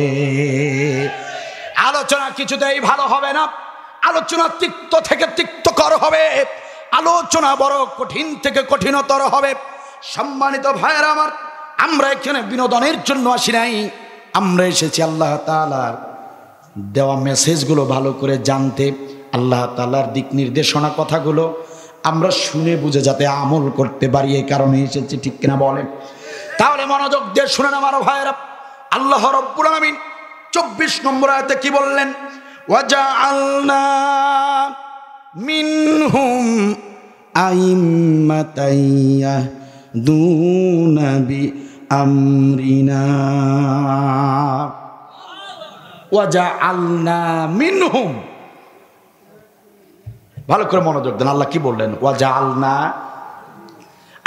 আলোচনা কিছুতেই ভালো হবে না। আলোচনা তিক্ত থেকে তিক্তকর হবে। আলোচনা বড় কঠিন থেকে কঠিনতর হবে। সম্মানিত ভাইয়েরা আমার, আমরা এখানে বিনোদনের জন্য আসি নাই। আমরা এসেছি আল্লাহ তাআলার দেওয়া মেসেজগুলো ভালো করে জানতে, আল্লাহ তাআলার দিক নির্দেশনা কথাগুলো আমরা শুনে বুঝে যাতে আমল করতে পারি, এই কারণে এসেছি, ঠিক কিনা বলেন? তাহলে মনোযোগ দিয়ে শুনেন আমার ভাইয়েরা। আল্লাহ রাব্বুল আলামিন 24 নম্বর আয়াতে কি বললেন? ওয়াজআলনা মিনহুম আইম্মাতান ইয়াহদুনা বিআমরিনা। ওয়াজআলনা মিনহুম, ভালো করে মনোযোগ দেন। আল্লাহ কি বললেন? ওয়াজআলনা,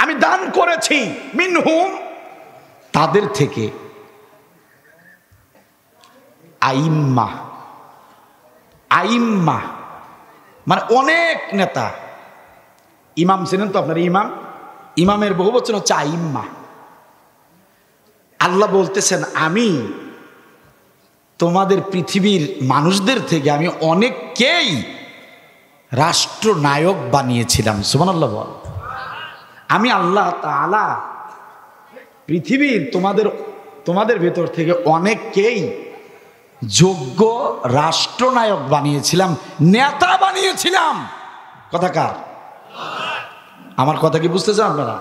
আমি দান করেছি, মিনহুম, তাদের থেকে, আইম্মা। আইম্মা মানে অনেক নেতা। ইমাম ছিলেন তো আপনার? ইমামের বহু বচন হচ্ছে আইম্মা। আল্লাহ বলতেছেন, আমি তোমাদের পৃথিবীর মানুষদের থেকে আমি অনেককেই রাষ্ট্রনায়ক বানিয়েছিলাম। সুবহানাল্লাহ বল। আমি আল্লাহ তাআলা পৃথিবীর তোমাদের ভেতর থেকে অনেককেই যোগ্য রাষ্ট্রনায়ক বানিয়েছিলাম, নেতা বানিয়েছিলাম। কথা কার? আমার কথা কি বুঝতেছেন আপনারা?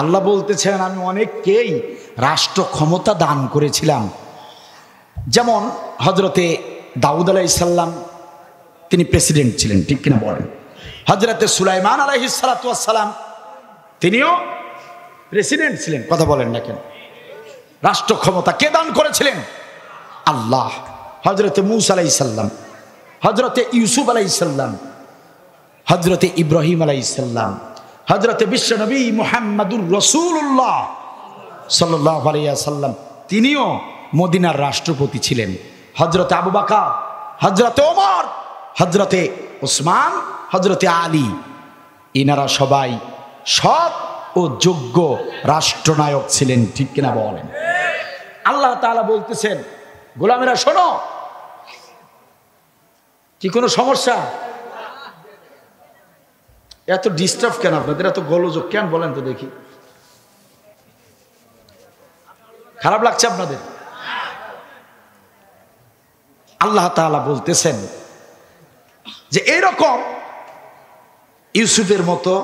আল্লাহ বলতেছেন আমি অনেককেই রাষ্ট্র ক্ষমতা দান করেছিলাম। যেমন হজরতে দাউদ আলাইহিস সালাম, তিনি প্রেসিডেন্ট ছিলেন, ঠিক কিনা বলেন? হজরতে সুলাইমান আলাইহিস সালাতু ওয়াস সালাম, তিনিও প্রেসিডেন্ট ছিলেন। কথা বলেন না কেন? রাষ্ট্র ক্ষমতা কে দান করেছিলেন? আল্লাহ। হজরতে মূসা আলাইহিস সালাম, হজরতে ইউসুফ আলাইহিস সালাম, হজরতে ইব্রাহিম আলাইহিস সালাম, হজরতে বিশ্বনবী মুহাম্মাদুর রাসূলুল্লাহ সাল্লাল্লাহু আলাইহি ওয়াসাল্লাম, তিনিও মদিনার রাষ্ট্রপতি ছিলেন। হজরতে আবু বকর, হজরতে ওমর, হজরতে উসমান, হজরতে আলী, ইনারা সবাই সৎ ও যোগ্য রাষ্ট্রনায়ক ছিলেন, ঠিক কিনা বলেন? আল্লাহ তাআলা বলতেছেন, গোলামেরা শোনো। কি কোনো সমস্যা? এত ডিস্টার্ব কেন আপনাদের? এত গোলযোগ কেন বলেন তো দেখি? খারাপ লাগছে আপনাদের? আল্লাহ তাআলা বলতেছেন যে এরকম ইউসুফের মতো,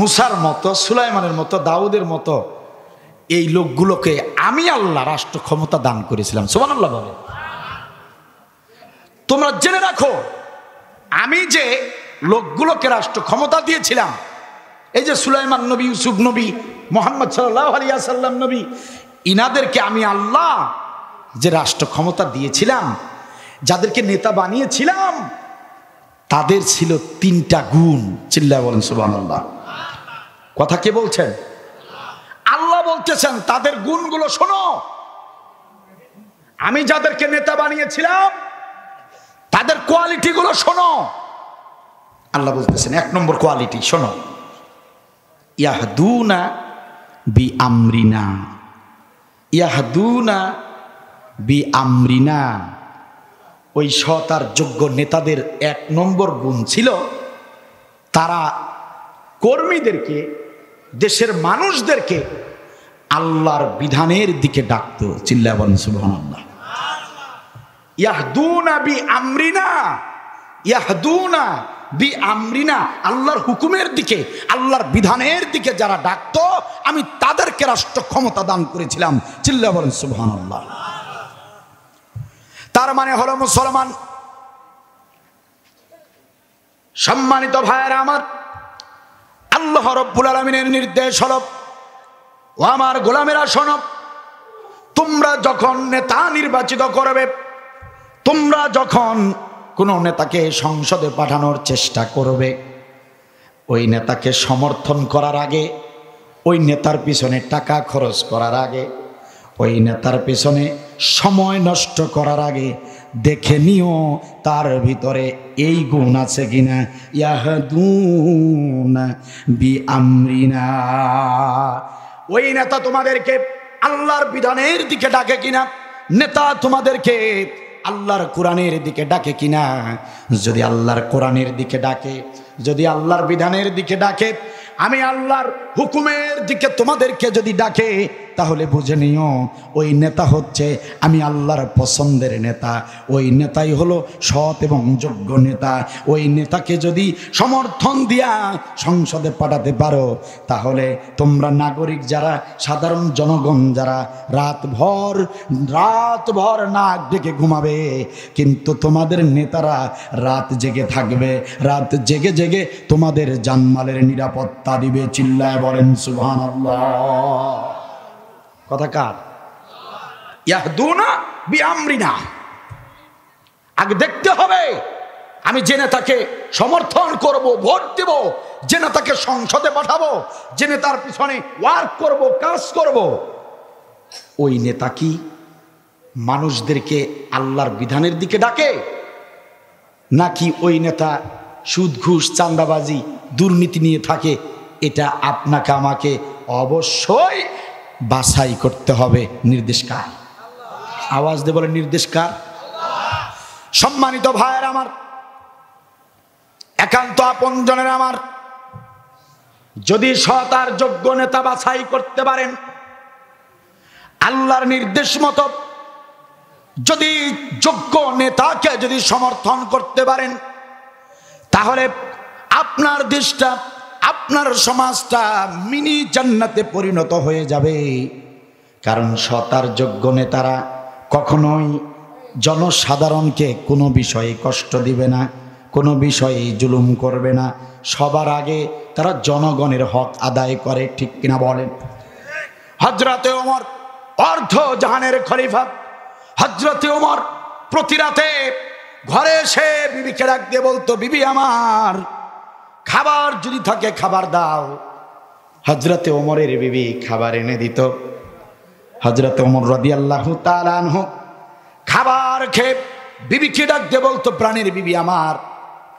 মুসার মতো, সুলাইমানের মতো, দাউদের মতো এই লোকগুলোকে আমি আল্লাহ রাষ্ট্র ক্ষমতা দান করেছিলাম। সুবহানাল্লাহ বলে। তোমরা জেনে রাখো, আমি যে লোকগুলোকে রাষ্ট্র ক্ষমতা দিয়েছিলাম, এই যে সুলাইমান নবী, ইউসুফ নবী, মুহাম্মদ সাল্লাল্লাহু আলাইহি ওয়াসাল্লাম নবী, ইনাদেরকে আমি আল্লাহ যে রাষ্ট্র ক্ষমতা দিয়েছিলাম, যাদেরকে নেতা বানিয়েছিলাম, তাদের ছিল 3টা গুণ। চিল্লায় বলেন সুবহানাল্লাহ। কথা কে বলছেন? আল্লাহ বলতেছেন তাদের গুণগুলো শোনো। আমি যাদেরকে নেতা বানিয়েছিলাম তাদের কোয়ালিটি গুলো শোনো। আল্লাহ বলতেছেন 1 নম্বর কোয়ালিটি শোনো, ইয়াহদুনা বি আমরিনা। ইয়াহদুনা বি আমরিনা। ওই সৎ আর যোগ্য নেতাদের 1 নম্বর গুণ ছিল, তারা কর্মীদেরকে, দেশের মানুষদেরকে আল্লাহর বিধানের দিকে ডাকতো। চিল্লায় বলেন সুবহানাল্লাহ। ইয়াহদুনা বি আমরিনা, ইয়াহদুনা বি আমরিনা, আল্লাহর হুকুমের দিকে, আল্লাহর বিধানের দিকে যারা ডাকতো, আমি তাদেরকে রাষ্ট্র ক্ষমতা দান করেছিলাম। চিল্লায় বলেন সুবহানাল্লাহ। তার মানে হলো মুসলমান, সম্মানিত ভাইয়েরা আমার, আল্লাহ রাব্বুল আলামিনের নির্দেশ হলো, ও আমার গোলামেরা শোনো, তোমরা যখন নেতা নির্বাচিত করবে, তোমরা যখন কোনো নেতাকে সংসদে পাঠানোর চেষ্টা করবে, ওই নেতাকে সমর্থন করার আগে, ওই নেতার পিছনে টাকা খরচ করার আগে, ওই নেতার পিছনে সময় নষ্ট করার আগে দেখে নিও তার ভিতরে এই গুণ আছে কিনা। ইয়াহদুনা বি আমরিনা। ওই নেতা তোমাদেরকে আল্লাহর বিধানের দিকে ডাকে কিনা, নেতা তোমাদেরকে আল্লাহর কোরআনের দিকে ডাকে কিনা। যদি আল্লাহর কোরআনের দিকে ডাকে, যদি আল্লাহর বিধানের দিকে ডাকে, আমি আল্লাহর হুকুমের দিকে তোমাদেরকে যদি ডাকে, তাহলে বুঝে নিও ওই নেতা হচ্ছে আমি আল্লাহর পছন্দের নেতা। ওই নেতাই হলো সৎ এবং যোগ্য নেতা। ওই নেতাকে যদি সমর্থন দিয়া সংসদে পাঠাতে পারো, তাহলে তোমরা নাগরিক যারা, সাধারণ জনগণ যারা, রাত ভর নাক ডেকে ঘুমাবে, কিন্তু তোমাদের নেতারা রাত জেগে থাকবে, রাত জেগে জেগে তোমাদের জানমালের নিরাপত্তা দিবে। চিল্লায় বলেন সুবহানাল্লাহ। কথা কার? ইয়াহদুনা বিআমরিনা। আগে দেখতে হবে আমি যে নেতাকে সমর্থন করব, ভোট দেব, যে নেতাকে সংসদে পাঠাবো, যে নেতার পিছনে ওয়ার্ক করব, কাজ করব, ওই নেতা কি মানুষদেরকে আল্লাহর বিধানের দিকে ডাকে, নাকি ওই নেতা সুদ ঘুষ চাঁদাবাজি দুর্নীতি নিয়ে থাকে। এটা আপনাকে আমাকে অবশ্যই বাছাই করতে হবে। নির্দেশ কার? আওয়াজ দিয়ে বলে নির্দেশ কার? সম্মানিত ভাইয়ের আমার, একান্ত আপনজনের আমার, যদি সৎ আর যোগ্য নেতা বাছাই করতে পারেন, আল্লাহর নির্দেশ মতো যদি যোগ্য নেতাকে যদি সমর্থন করতে পারেন, তাহলে আপনার দেশটা, আপনার সমাজটা মিনি জান্নাতে পরিণত হয়ে যাবে। কারণ সৎ আর যোগ্য নেতারা কখনোই জনসাধারণকে কোনো বিষয়ে কষ্ট দিবে না, কোনো বিষয়ে জুলুম করবে না। সবার আগে তারা জনগণের হক আদায় করে, ঠিক কিনা বলেন? হযরতে ওমর অর্ধ জাহানের খলিফা, হযরতে ওমর প্রতি রাতে ঘরে এসে বিবিকে ডাক দিয়ে বলতো, বিবি আমার খাবার যদি থাকে খাবার দাও। হযরতে ওমরের বিবি খাবার এনে দিত। হযরতে ওমর রাদিয়াল্লাহু তাআলা আনহু খাবার খেয়ে বিবিকে ডাক দিয়ে বলতো, প্রাণের বিবি আমার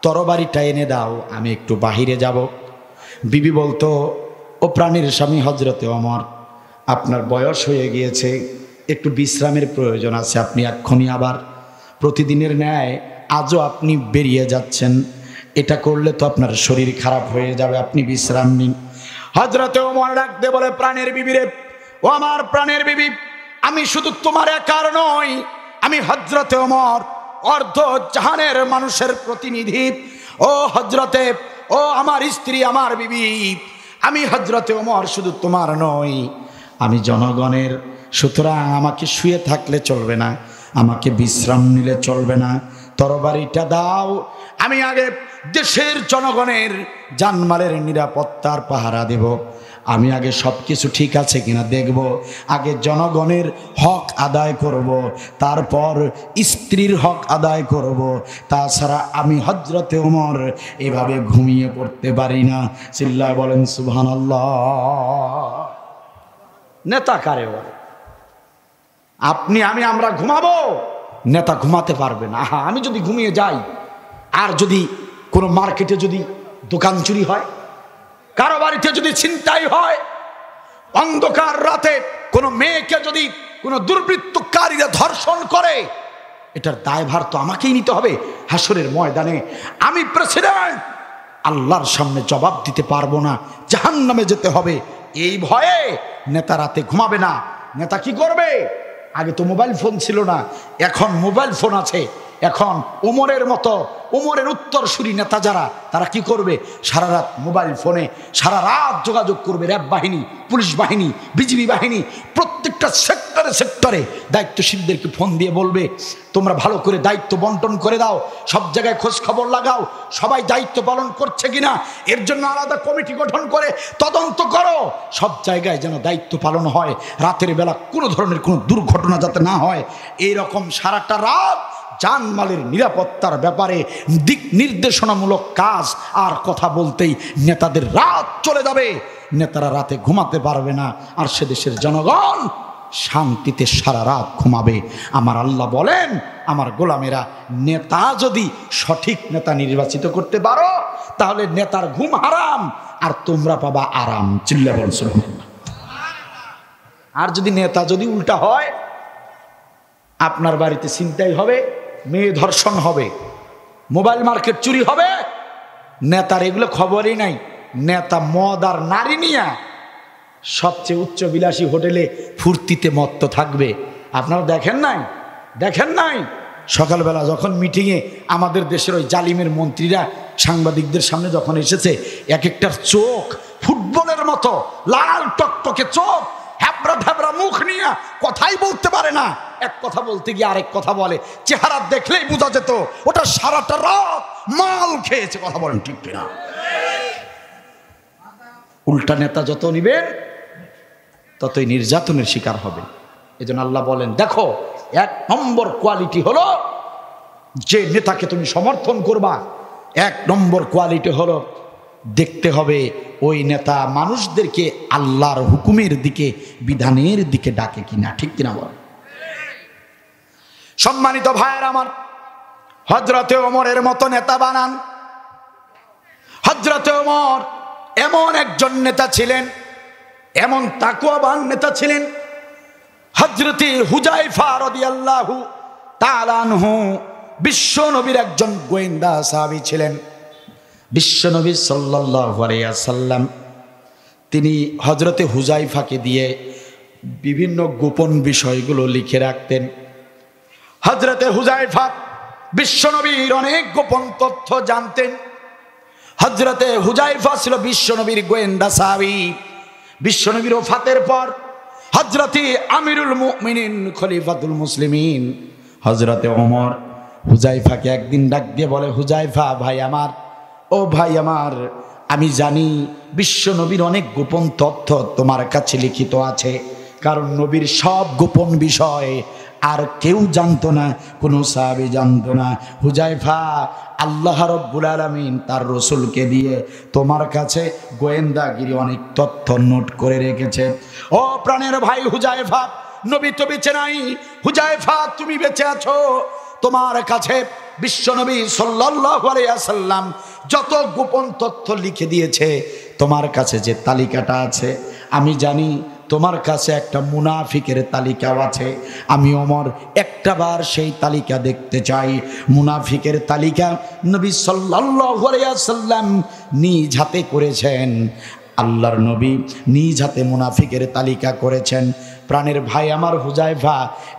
তরবারিটা এনে দাও, আমি একটু বাহিরে যাব। বিবি বলতো, ও প্রাণের স্বামী হযরতে ওমর, আপনার বয়স হয়ে গিয়েছে, একটু বিশ্রামের প্রয়োজন আছে, আপনি এক্ষুনি আবার প্রতিদিনের ন্যায় আজও আপনি বেরিয়ে যাচ্ছেন, এটা করলে তো আপনার শরীর খারাপ হয়ে যাবে, আপনি বিশ্রাম নিন। হযরতে ওমর ডাকতে বলে, প্রাণের বিবি রে, ও আমার প্রাণের বিবি, আমি শুধু তোমার একার নই, আমি হযরতে ওমর অর্ধ জাহানের মানুষের প্রতিনিধি। ও হযরতে, ও আমার স্ত্রী, আমার বিবি, আমি হযরতে ওমর শুধু তোমার নই, আমি জনগণের। সুতরাং আমাকে শুয়ে থাকলে চলবে না, আমাকে বিশ্রাম নিলে চলবে না, তরবারিটা দাও, আমি আগে দেশের জনগণের জানমালের নিরাপত্তার পাহারা দেব। আমি আগে সব কিছু ঠিক আছে কিনা দেখব, আগে জনগণের হক আদায় করব, তারপর স্ত্রীর হক আদায় করব। তাছাড়া আমি হযরতে ওমর এভাবে ঘুমিয়ে পড়তে পারি না। চিল্লায় বলেন সুবহানাল্লাহ। নেতা কারে বলে? আপনি আমরা ঘুমাবো, নেতা ঘুমাতে পারবে না। আমি যদি ঘুমিয়ে যাই, আর যদি কোনো মার্কেটে যদি দোকান চুরি হয়, কারো বাড়িতে যদি ছিনতাই হয়, অন্ধকার রাতে কোনো মেয়েকে যদি কোনো দুর্বৃত্তকারীরা ধর্ষণ করে, এটার দায়ভার তো আমাকেই নিতে হবে হাসরের ময়দানে। আমি প্রেসিডেন্ট, আল্লাহর সামনে জবাব দিতে পারবো না, জাহান্নামে যেতে হবে। এই ভয়ে নেতা রাতে ঘুমাবে না। নেতা কি করবে? আগে তো মোবাইল ফোন ছিল না, এখন মোবাইল ফোন আছে। এখন ওমরের মতো, ওমরের উত্তরসূরি নেতা যারা, তারা কি করবে? সারা রাত মোবাইল ফোনে সারা রাত যোগাযোগ করবে। র্যাব বাহিনী, পুলিশ বাহিনী, বিজিবি বাহিনী, প্রত্যেকটা সেক্টরে সেক্টরে দায়িত্বশীলদেরকে ফোন দিয়ে বলবে, তোমরা ভালো করে দায়িত্ব বন্টন করে দাও, সব জায়গায় খোঁজ খবর লাগাও, সবাই দায়িত্ব পালন করছে কিনা, এর জন্য আলাদা কমিটি গঠন করে তদন্ত করো, সব জায়গায় যেন দায়িত্ব পালন হয়, রাতের বেলা কোনো ধরনের কোনো দুর্ঘটনা যাতে না হয়। এইরকম সারাটা রাত জানমালের নিরাপত্তার ব্যাপারে দিক নির্দেশনামূলক কাজ আর কথা বলতেই নেতাদের রাত চলে যাবে। নেতারা রাতে ঘুমাতে পারবে না, আর সে দেশের জনগণ শান্তিতে সারা রাত ঘুমাবে। আমার আল্লাহ বলেন, আমার গোলামেরা, নেতা যদি সঠিক নেতা নির্বাচিত করতে পারো, তাহলে নেতার ঘুম হারাম আর তোমরা পাবা আরাম। চিল্লা বলছো। আর যদি নেতা যদি উল্টা হয়, আপনার বাড়িতে ছিনতাই হবে, মেয়ে ধর্ষণ হবে, মোবাইল মার্কেট চুরি হবে, নেতার এগুলো খবরই নাই। নেতা মদ আর নারী নিয়ে সবচেয়ে উচ্চ বিলাসী হোটেলে ফুর্তিতে মত্ত থাকবে। আপনারা দেখেন নাই? সকালবেলা যখন মিটিংয়ে আমাদের দেশের ওই জালিমের মন্ত্রীরা সাংবাদিকদের সামনে যখন এসেছে, এক একটার চোখ ফুটবলের মতো লাল টকটকে চোখ, হ্যাবরা ঢ্যাবরা মুখ নিয়ে কথাই বলতে পারে না। এক কথা বলতে গিয়ে আরেক কথা বলে, চেহারা দেখলেই বোঝা যেত ওটা সারাটা রাত মাল খেয়েছে। কথা বলেন ঠিক কিনা? উল্টা নেতা যত নিবেন ততই নির্যাতনের শিকার হবে। এজন্য আল্লাহ বলেন, দেখো, 1 নম্বর কোয়ালিটি হলো যে নেতাকে তুমি সমর্থন করবা, 1 নম্বর কোয়ালিটি হলো দেখতে হবে ওই নেতা মানুষদেরকে আল্লাহর হুকুমের দিকে, বিধানের দিকে ডাকে কিনা। ঠিক কিনা বল? সম্মানিত ভাইয়ের আমার, হযরতে ওমরের মতো নেতা বানান। হযরতে ওমর এমন একজন নেতা ছিলেন, এমন তাকওয়াবান নেতা ছিলেন। হযরতে হুযায়ফা রাদিয়াল্লাহু তাআলা আনহু বিশ্ব নবীর একজন গোয়েন্দা সাহাবী ছিলেন। বিশ্বনবী সাল্লাল্লাহু আলাইহি ওয়াসাল্লাম তিনি হযরতে হুযায়ফাকে দিয়ে বিভিন্ন গোপন বিষয়গুলো লিখে রাখতেন। হযরতে হুযায়ফা বিশ্বনবীর অনেক গোপন তথ্য জানতেন। হযরতে হুযায়ফা ছিল বিশ্বনবীর গোয়েন্দা সাহাবী। বিশ্বনবীর ওফাতের পর হযরতে আমিরুল মুমিনিন খলিফাতুল মুসলিমিন হযরতে ওমর হুযায়ফাকে একদিন ডাক দিয়ে বলে, হুযায়ফা ভাই আমার, ও ভাই আমার, আমি জানি বিশ্বনবীর অনেক গোপন তথ্য তোমার কাছে লিখিত আছে, কারণ নবীর সব গোপন বিষয় আর কেউ জানতো না, কোনো সাহাবী জানতো না। হুযায়ফা, আল্লাহ রাব্বুল আলামিন তার রাসূলকে দিয়ে তোমার কাছে গোয়েন্দাগিরি অনেক তথ্য নোট করে রেখেছে। ও প্রাণের ভাই হুযায়ফা, নবী তো বেঁচে নাই, হুযায়ফা তুমি বেঁচে আছো, তোমার কাছে বিশ্বনবী সাল্লাল্লাহু আলাইহি ওয়াসাল্লাম যত গোপন তথ্য লিখে দিয়েছে, তোমার কাছে যে তালিকাটা আছে, আমি জানি তোমার কাছে একটা মুনাফিকের তালিকাও আছে। আমি ওমর একটাবার সেই তালিকা দেখতে চাই। মুনাফিকের তালিকা নবী সাল্লাল্লাহু আলাইহি ওয়াসাল্লাম নিজ হাতে করেছেন। আল্লাহর নবী নিজ হাতে মুনাফিকের তালিকা করেছেন। প্রাণের ভাই আমার হুযায়ফা,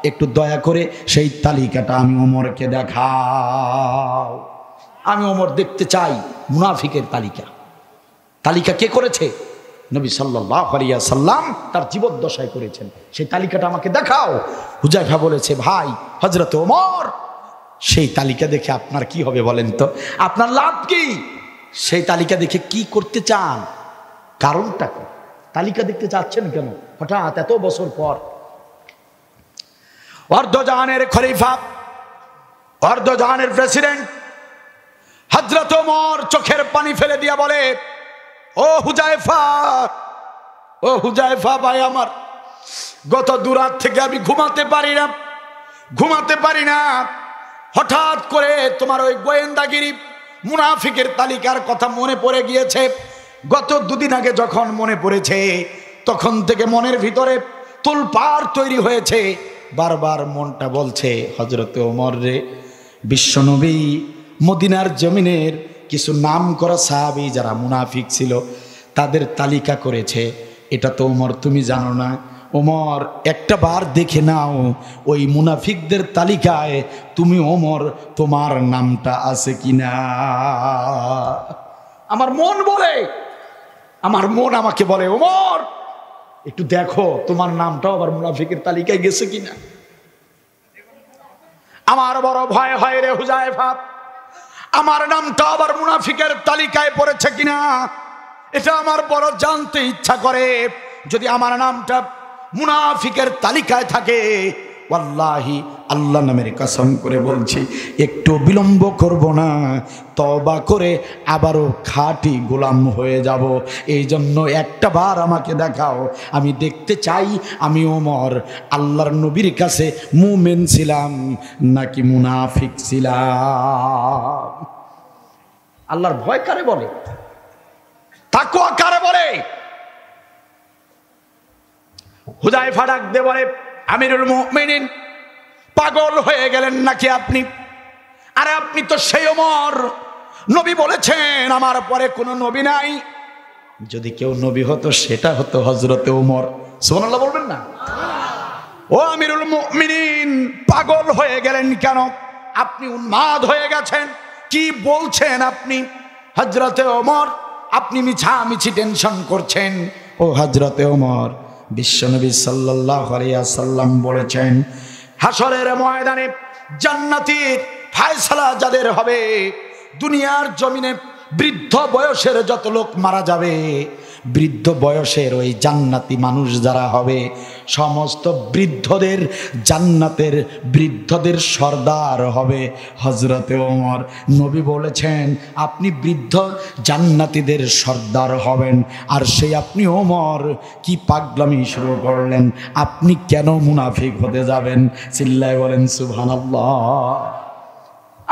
একটু দয়া করে সেই তালিকাটা আমি ওমরকে দেখাও। আমি ওমর দেখতে চাই মুনাফিকের তালিকা। তালিকা কে করেছে? নবী সাল্লাল্লাহু আলাইহি ওয়াসাল্লাম তার জীবদ্দশায় করেছেন। সেই তালিকাটা আমাকে দেখাও। হুযায়ফা বলেছে, ভাই হযরত ওমর, সেই তালিকা দেখে আপনার কি হবে বলেন তো? আপনার লাভ কি? সেই তালিকা দেখে কি করতে চান? কারণটা কি? তালিকা দেখতে চাচ্ছেন কেন হঠাৎ এত বছর পর? অর্ধজাহানের খলিফা, অর্ধজাহানের প্রেসিডেন্ট হযরত ওমর চোখের পানি ফেলে দিয়া বলে, ও হুযায়ফা, ও হুযায়ফা ভাই আমার, গত দুরাত থেকে আমি ঘুমাতে পারি না। হঠাৎ করে তোমার ওই গোয়েন্দাগিরি মুনাফিকের তালিকার কথা মনে পড়ে গিয়েছে। গত দুদিন আগে যখন মনে পড়েছে, তখন থেকে মনের ভিতরে তোলপাড় তৈরি হয়েছে। বারবার মনটা বলছে, হযরতে ওমর রে, বিশ্বনবী মদিনার জমিনের কিছু নাম করা সাহাবী যারা মুনাফিক ছিল তাদের তালিকা করেছে। এটা তো ওমর তুমি জানো না। ওমর একটা বার দেখে নাও ওই মুনাফিকদের তালিকায় তুমি ওমর তোমার নামটা আছে কিনা। আমার মন বলে, আমার মন আমাকে বলে, ওমর একটু দেখো তোমার নামটাও আবার মুনাফিকের তালিকায় গেছে কিনা। আমার বড় ভয় হয় রে হুযায়ফা, আমার নামটা আবার মুনাফিকের তালিকায় পড়েছে কিনা। এটা আমার বড় জানতে ইচ্ছা করে। যদি আমার নামটা মুনাফিকের তালিকায় থাকে, ওয়াল্লাহি আল্লাহ নামের কসম করে বলছি, একটু বিলম্ব করব না, তওবা করে আবারও খাঁটি গোলাম হয়ে যাব। এই জন্য একটা বার আমাকে দেখাও, আমি দেখতে চাই আমি ওমর আল্লাহর নবীর কাছে মুমিন ছিলাম নাকি মুনাফিক ছিলাম। আল্লাহর ভয় কারে বলে? তাকওয়া কারে বলে? হুযায়ফা ডাক দিয়ে বলে, আমিরুল মুমিনিন, পাগল হয়ে গেলেন নাকি আপনি? আরে আপনি তো সেই ওমর, নবী বলেছেন আমার পরে কোনো নবী নাই। যদি কেউ নবী হতো সেটা হতো হযরতে ওমর। সুবহানাল্লাহ বলবেন না? ও আমিরুল মুমিনিন, পাগল হয়ে গেলেন কেন? আপনি উন্মাদ হয়ে গেছেন, কি বলছেন আপনি? হযরতে ওমর, আপনি মিছামিছি টেনশন করছেন। ও হযরতে ওমর, বিশ্বনবী সাল্লাল্লাহু আলাইহি ওয়াসাল্লাম বলেছেন, হাসরের ময়দানে জান্নাতের ফয়সালা যাদের হবে, দুনিয়ার জমিনে বৃদ্ধ বয়সের যত লোক মারা যাবে, বৃদ্ধ বয়সের ওই জান্নাতি মানুষ যারা হবে, সমস্ত বৃদ্ধদের জান্নাতের বৃদ্ধদের সর্দার হবে হযরতে ওমর। নবী বলেছেন আপনি বৃদ্ধ জান্নাতীদের সর্দার হবেন। আর সেই আপনি ওমর কি পাগলামি শুরু করলেন? আপনি কেন মুনাফিক হতে যাবেন? চিল্লায় বলেন সুবহানাল্লাহ।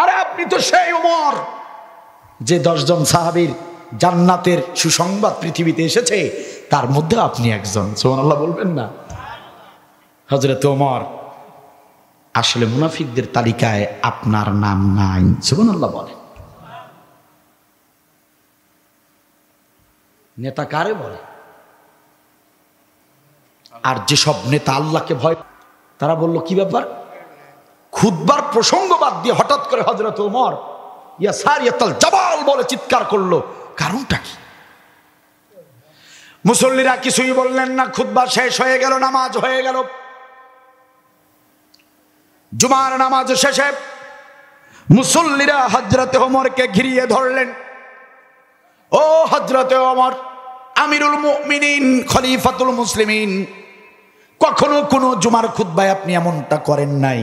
আরে আপনি তো সেই ওমর যে 10 জন সাহাবীর জান্নাতের সুসংবাদ পৃথিবীতে এসেছে, তার মধ্যে আপনি একজন। সুবহানাল্লাহ বলবেন না? হযরত ওমর, আসলে মুনাফিকদের তালিকায় আপনার নাম নাই। সুবহানাল্লাহ বলেন। নেতা কারে বলে? আর যেসব নেতা আল্লাহকে ভয়, তারা বলল কি ব্যাপার? খুতবার প্রসঙ্গ বাদ দিয়ে হঠাৎ করে হযরত ওমর ইয়া সারিয়াতাল জাবাল বলে চিৎকার করলো, কারণটা কি? মুসল্লিরা কিছুই বললেন না। খুতবা শেষ হয়ে গেল, নামাজ হয়ে গেল। জুমার নামাজ শেষে মুসল্লিরা হযরত ওমরকে ঘিরিয়ে ধরলেন। ও হযরত ওমর, আমিরুল মুমিনিন, খলিফাতুল মুসলিমিন, কখনো কোনো জুমার খুতবায় আপনি এমনটা করেন নাই,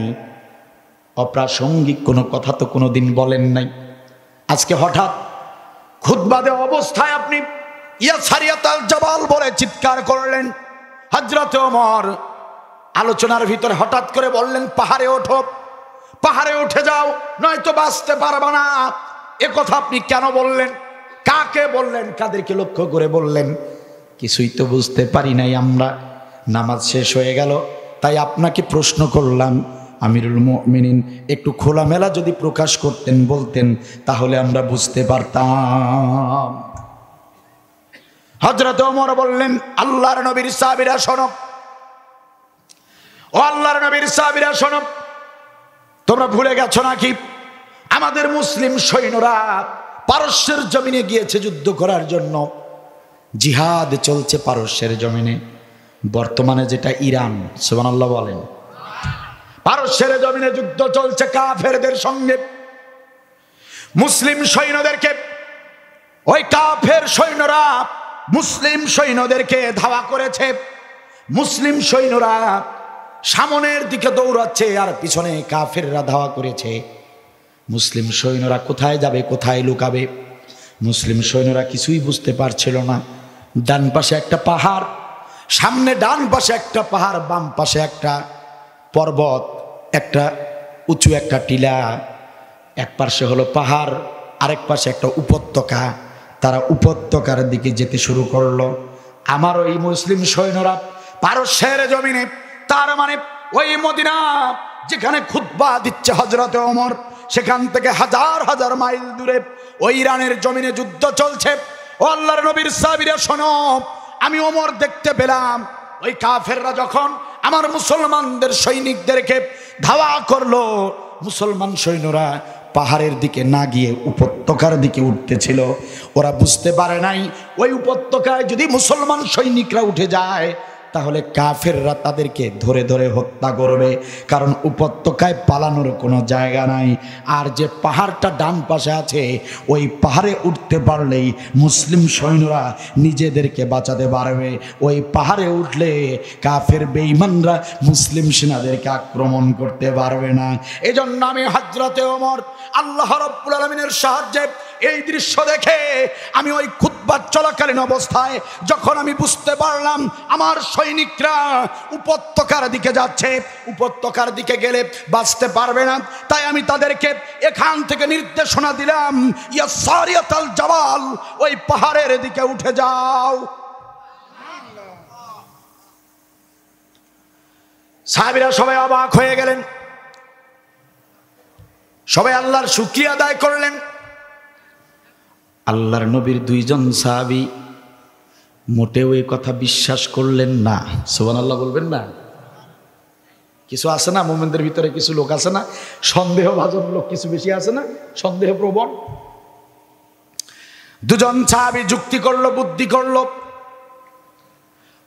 অপ্রাসঙ্গিক কোনো কথা তো কোনোদিন বলেন নাই। আজকে হঠাৎ খুতবা দেওয়া অবস্থায় আপনি ইয়া সারিয়াতাল জাবাল বলে চিৎকার করলেন। হযরত ওমর আলোচনার ভিতরে হঠাৎ করে বললেন, পাহাড়ে ওঠো, পাহাড়ে উঠে যাও, নয়তো বাঁচতে পারবে না। এ কথা আপনি কেন বললেন? কাকে বললেন? কাদেরকে লক্ষ্য করে বললেন? কিছুই তো বুঝতে পারি নাই আমরা। নামাজ শেষ হয়ে গেল, তাই আপনাকে প্রশ্ন করলাম। আমিরুল মুমিনিন, একটু খোলামেলা যদি প্রকাশ করতেন, বলতেন, তাহলে আমরা বুঝতে পারতাম। হযরত ওমর বললেন, আল্লাহর নবীর সাহাবীরা শোনো, ও আল্লাহর নবীর সাহাবীরা শোনো, তোমরা ভুলে গেছো নাকি আমাদের মুসলিম সৈন্যরা পারস্যের জমিনে গিয়েছে যুদ্ধ করার জন্য। জিহাদ চলছে পারস্যের জমিনে, বর্তমানে যেটা ইরান। সুবহানাল্লাহ বলেন। পারস্যের জমিনে যুদ্ধ চলছে কাফেরদের সঙ্গে। মুসলিম সৈন্যদেরকে ওই কাফের সৈন্যরা মুসলিম সৈন্যদেরকে ধাওয়া করেছে। মুসলিম সৈন্যরা সামনের দিকে দৌড়াচ্ছে আর পিছনে কাফেররা ধাওয়া করেছে। মুসলিম সৈন্যরা কোথায় যাবে, কোথায় লুকাবে? মুসলিম সৈন্যরা কিছুই বুঝতে পারছিল না। ডান পাশে একটা পাহাড়, সামনে ডান পাশে একটা পাহাড়, বাম পাশে একটা পর্বত, একটা উঁচু একটা টিলা। এক পাশে হলো পাহাড়, আরেক পাশে একটা উপত্যকা। তারা উপত্যকার দিকে যেতে শুরু করলো। আমার ওই মুসলিম সৈন্যরা পারস্যের জমিনে, তার মানে ওই মদিনা যেখানে খুতবা দিচ্ছে হযরত ওমর, সেখান থেকে হাজার হাজার মাইল দূরে ওই ইরানের জমিনে যুদ্ধ চলছে। ও আল্লাহর নবীর সাহাবীরা শোনো, আমি ওমর দেখতে পেলাম ওই কাফেররা যখন আমার মুসলমানদের সৈনিকদেরকে ধাওয়া করলো, মুসলমান সৈন্যরা পাহাড়ের দিকে না গিয়ে উপত্যকার দিকে উঠতেছিল। ওরা বুঝতে পারে নাই ওই উপত্যকায় যদি মুসলমান সৈনিকরা উঠে যায়, তাহলে কাফেররা তাদেরকে ধরে ধরে হত্যা করবে, কারণ উপত্যকায় পালানোর কোনো জায়গা নাই। আর যে পাহাড়টা ডান পাশে আছে, ওই পাহাড়ে উঠতে পারলেই মুসলিম সৈন্যরা নিজেদেরকে বাঁচাতে পারবে। ওই পাহাড়ে উঠলে কাফের বেঈমানরা মুসলিম সেনাদেরকে আক্রমণ করতে পারবে না। এজন্য আমি হযরতে ওমর আল্লাহ রাব্বুল আলামিনের সাহায্যে এই দৃশ্য দেখে আমি ওই খুতবা চলাকালীন অবস্থায় যখন আমি বুঝতে পারলাম আমার সৈনিকরা উপত্যকার দিকে যাচ্ছে, উপত্যকার দিকে গেলে বাঁচতে পারবে না, তাই আমি তাদেরকে এখান থেকে নির্দেশনা দিলাম, ইয়া সারিয়াতাল জাবাল, ওই পাহাড়ের দিকে উঠে যাও। সাহাবীরা সবাই অবাক হয়ে গেলেন, সবাই আল্লাহর শুকরিয়া আদায় করলেন। আল্লাহর নবীর দুইজন সাহাবী মোটেও এই কথা বিশ্বাস করলেন না। সুবহানাল্লাহ বলবেন না? কিছু আছে না মুমিনদের ভিতরে, কিছু লোক আছে না সন্দেহভাজন লোক, কিছু বেশি আছে না সন্দেহপ্রবণ। দুজন সাহাবী যুক্তি করলো, বুদ্ধি করলো,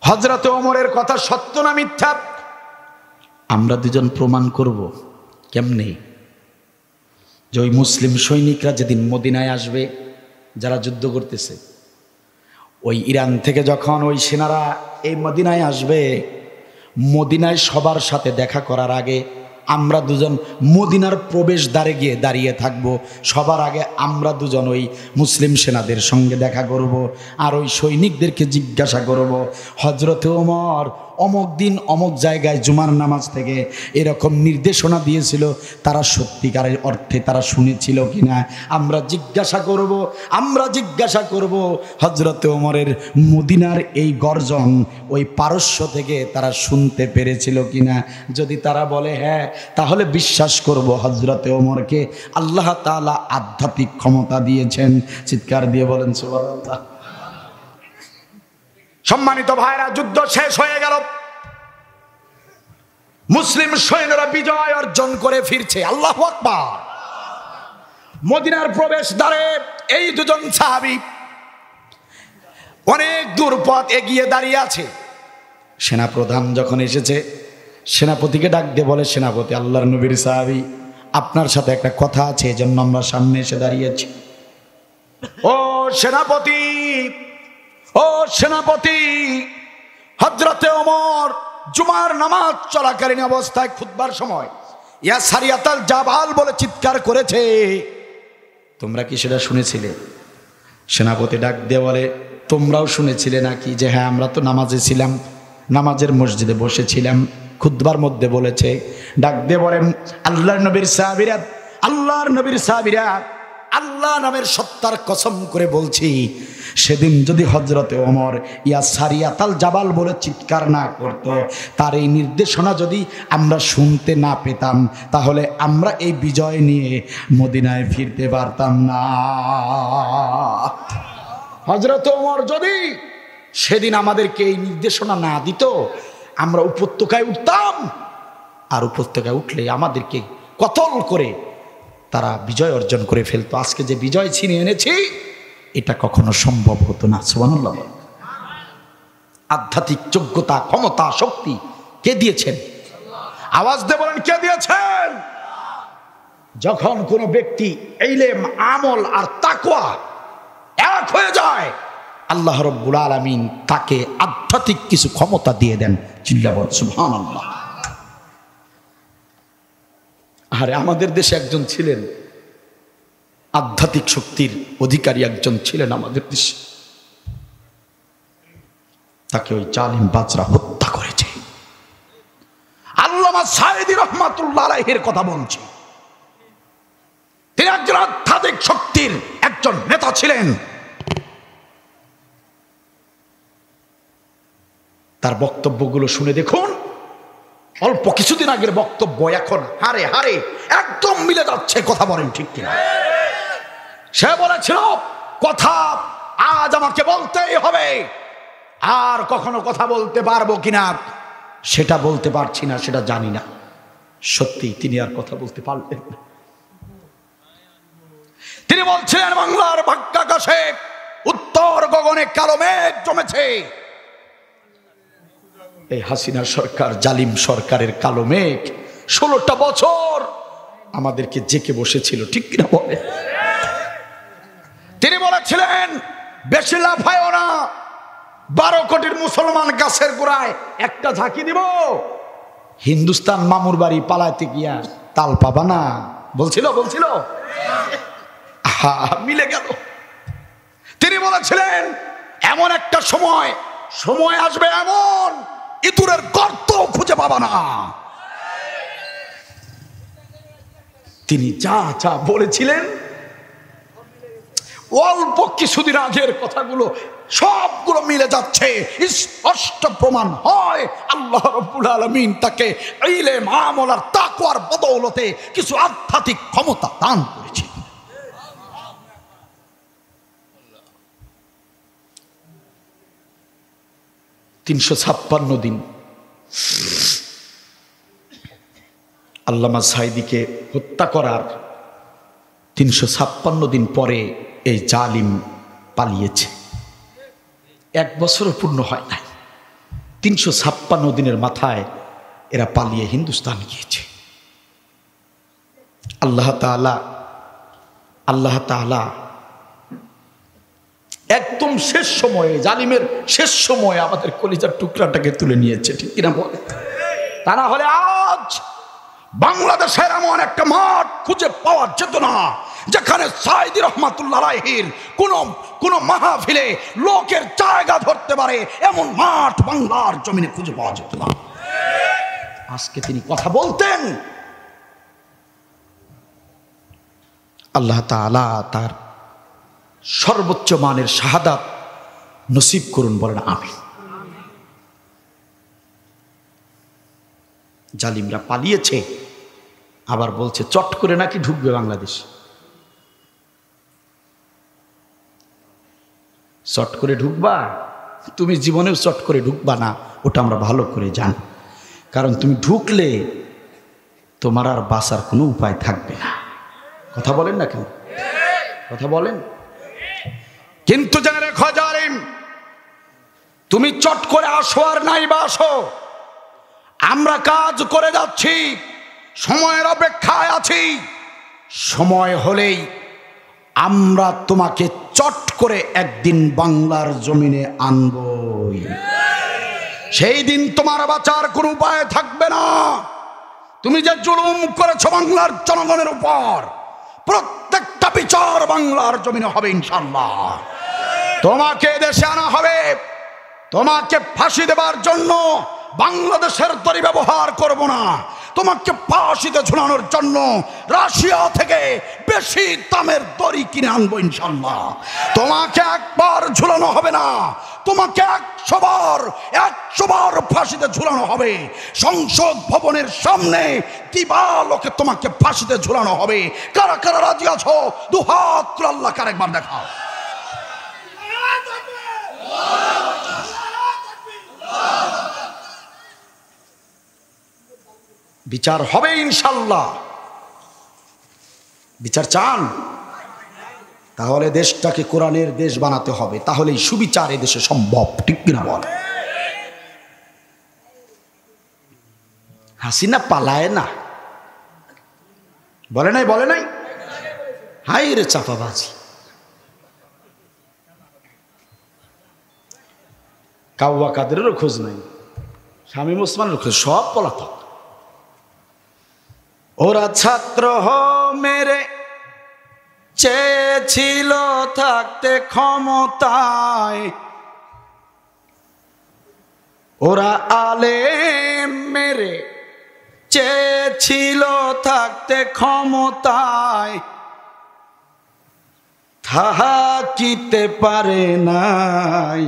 হযরত ওমরের কথা সত্য না মিথ্যা আমরা দুজন প্রমাণ করব। কেমনে? যে ওই মুসলিম সৈনিকরা যেদিন মদিনায় আসবে, যারা যুদ্ধ করতেছে, ওই ইরান থেকে যখন ওই সেনারা এই মদিনায় আসবে, মদিনায় সবার সাথে দেখা করার আগে আমরা দুজন মদিনার প্রবেশদ্বারে গিয়ে দাঁড়িয়ে থাকব। সবার আগে আমরা দুজন ওই মুসলিম সেনাদের সঙ্গে দেখা করব, আর ওই সৈনিকদেরকে জিজ্ঞাসা করব, হযরত ওমর অমুক দিন অমুক জায়গায় জুমার নামাজ থেকে এরকম নির্দেশনা দিয়েছিল, তারা সত্যিকারের অর্থে তারা শুনেছিল কিনা আমরা জিজ্ঞাসা করব। হযরত ওমরের মদিনার এই গর্জন ওই পারস্য থেকে তারা শুনতে পেরেছিল কিনা। যদি তারা বলে হ্যাঁ, তাহলে বিশ্বাস করব হযরত ওমরকে আল্লাহ তাআলা আধ্যাত্মিক ক্ষমতা দিয়েছেন। চিৎকার দিয়ে বলেন সুবহানাল্লাহ। সম্মানিত ভাইরা, যুদ্ধ শেষ হয়ে গেল। মুসলিম সৈন্যরা বিজয় অর্জন করে ফিরছে। আল্লাহু আকবার। মদিনার প্রবেশ দ্বারে এই দুজন সাহাবী অনেক দূর পথ এগিয়ে দাঁড়িয়ে আছে। সেনাপ্রধান যখন এসেছে, সেনাপতিকে ডাক দিয়ে বলে, সেনাপতি, আল্লাহর নবীর সাহাবী, আপনার সাথে একটা কথা আছে, এজন্য আমরা সামনে এসে দাঁড়িয়েছি। ও সেনাপতি, ও সেনাপতি, হযরতে ওমর জুমার নামাজ চলাকালীন অবস্থায় খুতবার সময় ইয়া সারিয়াতাল জাবাল বলে চিৎকার করেছে, তোমরা কি সেটা শুনেছিলে? সেনাপতি ডাক দিয়ে বলে, তোমরাও শুনেছিলে নাকি? যে হ্যাঁ, আমরা তো নামাজে ছিলাম, নামাজের মসজিদে বসেছিলাম, খুতবার মধ্যে বলেছে। ডাক দিয়ে বলেন, আল্লাহর নবীর সাহাবীরা, আল্লাহর নবীর সাহাবীরা, আল্লাহ নামের সত্তার কসম করে বলছি, সেদিন যদি হযরতে ওমর ইয়া সারিয়াতাল জাবাল বলে চিৎকার না করত, তার এই নির্দেশনা যদি আমরা শুনতে না পেতাম, তাহলে আমরা এই বিজয় নিয়ে মদিনায় ফিরতে পারতাম না। হযরত ওমর যদি সেদিন আমাদেরকে এই নির্দেশনা না দিত, আমরা উপত্যকায় উঠতাম, আর উপত্যকায় উঠলে আমাদেরকে কতল করে তারা বিজয় অর্জন করে ফেলতো। আজকে যে বিজয় ছিনিয়ে এনেছি, এটা কখনো সম্ভব হতো না। সুবহানাল্লাহ। আধ্যাত্মিক যোগ্যতা, ক্ষমতা, শক্তি কে দিয়েছেন? আওয়াজ দিয়ে বলেন, কে দিয়েছেন? যখন কোনো ব্যক্তি ইলম, আমল আর তাকওয়া এক হয়ে যায়, আল্লাহ রাব্বুল আলামিন তাকে আধ্যাত্মিক কিছু ক্ষমতা দিয়ে দেন। চিল্লায় বলেন সুবহানাল্লাহ। আরে আমাদের দেশে একজন ছিলেন, আধ্যাত্মিক শক্তির অধিকারী একজন ছিলেন আমাদের দেশে, তাকে ওই জালিম বাজরা হত্যা করেছে। আল্লামা সাঈদী রাহমাতুল্লাহ আলাইহির কথা বলছি। তিনি একজন আধ্যাত্মিক শক্তির একজন নেতা ছিলেন। তার বক্তব্যগুলো শুনে দেখুন, অল্প কিছুদিন আগের বক্তব্য এখন হারে হারে একদম মিলে যাচ্ছে। কথা বলেন ঠিক কিনা? সে বলেছিল, কথা আজ আমাকে বলতেই হবে, আর কখনো কথা বলতে পারবো কিনা সেটা বলতে পারছি না, সেটা জানি না। সত্যি তিনি আর কথা বলতে পারলেন না। তিনি বলছিলেন, বাংলার ভাগ্যাকাশে উত্তর গগনে কালো মেঘ জমেছে। এই হাসিনা সরকার, জালিম সরকারের কালো মেঘ 16টা বছর আমাদেরকে জেকে বসেছিল, ঠিক কিনা বলে? তিনি বলেছিলেন, বেশি লাফায়ও না, 12 কোটির মুসলমান গাছের গোড়ায় একটা ঝাঁকি দিব, হিন্দুস্তান মামুর বাড়ি পালাইতে গিয়া তাল পাবা না। বলছিল মিলে গেল। তিনি বলেছিলেন, এমন একটা সময় আসবে, এমন ইঁদুরের গর্ত খুঁজে পাবা না। তিনি যা যা বলেছিলেন, অল্প কিছুদিন আগের কথাগুলো সবগুলো মিলে যাচ্ছে। স্পষ্ট প্রমাণ হয় আল্লাহ রাব্বুল আলামিন তাকে ইলম, আমল আর তাকওয়ার বদৌলতে কিছু আধ্যাত্মিক ক্ষমতা দান করেছে। $356 দিন আল্লামা সাঈদীকে হত্যা করার 356 দিন পরে এই জালিম পালিয়েছে। 1 বছরও পূর্ণ হয় নাই, 356 দিনের মাথায় এরা পালিয়ে হিন্দুস্তান গিয়েছে। আল্লাহ তাআলা একদম শেষ সময়ে, জালিমের শেষ সময়ে আমাদের কলিজার টুকরাটাকে তুলে নিয়েছে, ঠিক কিনা বলে? তা না হলে আজ বাংলাদেশের এমন একটা মাঠ খুঁজে পাওয়া যেত না যেখানে সাঈদী রাহমাতুল্লাহ আলাইহির কোন মাহফিলে লোকের জায়গা ধরতে পারে, এমন মাঠ বাংলার জমিনে খুঁজে পাওয়া যেত না। আজকে তিনি কথা বলতেন, আল্লাহ তাআলা তার সর্বোচ্চ মানের শাহাদাত নসিব করুন, বলেন আমিন। জালিমরা পালিয়েছে, আবার বলছে চট করে নাকি ঢুকবে বাংলাদেশ। চট করে ঢুকবা? তুমি জীবনেও চট করে ঢুকবা না, ওটা আমরা ভালো করে জানি। কারণ তুমি ঢুকলে তোমার আর বাঁচার কোনো উপায় থাকবে না। কথা বলেন না কেন? কথা বলেন। কিন্তু জেনে রেখো জালিম, তুমি চট করে আসো আর নাই বা আসো, আমরা কাজ করে যাচ্ছি, সময়ের অপেক্ষায় আছি। সময় হলেই আমরা তোমাকে চট করে একদিন বাংলার জমিনে আনবই। সেই দিন তোমার বাঁচার কোনো উপায় থাকবে না। তুমি যে জুলুম করেছো বাংলার জনগণের উপর, প্রত্যেকটা বিচার বাংলার জমিনে হবে ইনশাআল্লাহ। তোমাকে দেশে আনা হবে, তোমাকে ফাঁসি দেবার জন্য বাংলাদেশের দড়ি ব্যবহার করব না, তোমাকে ফাঁসিতে ঝুলানোর জন্য রাশিয়া থেকে বেশি দামের দড়ি কিনে আনবো ইনশাআল্লাহ। তোমাকে একবার ঝুলানো হবে না, তোমাকে 100 বার ফাঁসিতে ঝুলানো হবে। সংসদ ভবনের সামনে দিবালোকে তোমাকে ফাঁসিতে ঝুলানো হবে। কারা কারা রাজি আছো? দুহাত তুলে আল্লাহকে আরেকবার দেখাও। বিচার হবে ইনশাআল্লাহ। বিচার চান? তাহলে দেশটাকে কোরআনের দেশ বানাতে হবে, তাহলেই সুবিচার এদেশে সম্ভব। ঠিক কিনা বল? হাসিনা পালায় না, বলে নাই? বলে নাই? হাই রে চাপাবাজি। কাউয়া কাদেরেরও খোঁজ নাই, শামীম ওসমানের খোঁজ, সব পলাতক। ওরা ছাত্র মেরে চেয়েছিল থাকতে ক্ষমতায়, ওরা আলেম মেরে চেয়েছিল থাকতে ক্ষমতায়, থাকিতে পারে নাই।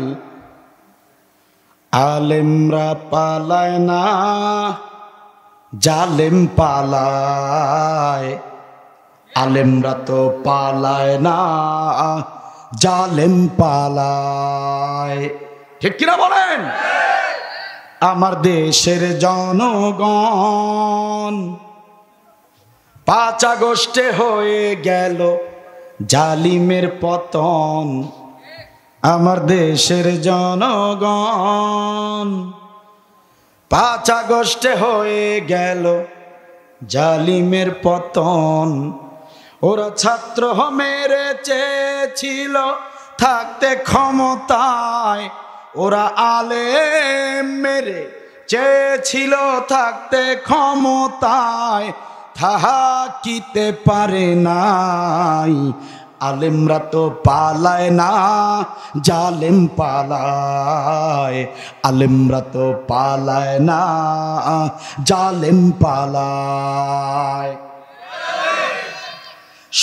আলেমরা পালায় না, জালেম পালায়। আলেমরা তো পালায় না, জালেম পালায়। ঠিক কিনা বলেন? আমার দেশের জনগণ 5 আগস্টে হয়ে গেল জালিমের পতন। আমার দেশের জনগণ 5 আগস্টে হয়ে গেল জালিমের পতন। ওরা ছাত্র মেরে চেয়েছিল থাকতে ক্ষমতায়, ওরা আলেম মেরে চেয়েছিল থাকতে ক্ষমতায়, থাকিতে পারে নাই। আলেমরা তো পালায় না, জালেম পালায়। আলেমরা তো পালায় না, জালেম পালায়।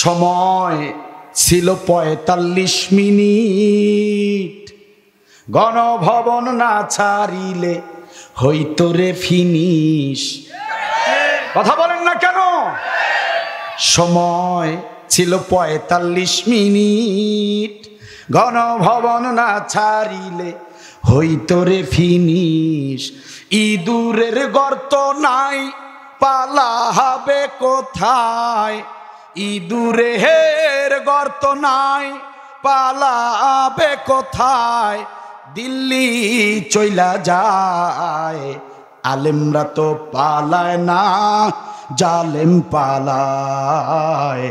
সময় ছিল 45 মিনিট, গণভবন না ছাড়িলে হইতো রে ফিনিশ। কথা বলেন না কেন? সময় ছিল 45 মিনিট, গণভবন না ছাড়িলে হইতো রে ফিনিশ। ইঁদুরের গর্ত নাই, পালাবে কোথায়? ইঁদুরের গর্ত নাই, পালাবে কোথায়? দিল্লি চইলা যায়। আলেমরা তো পালায় না, জালেম পালায়।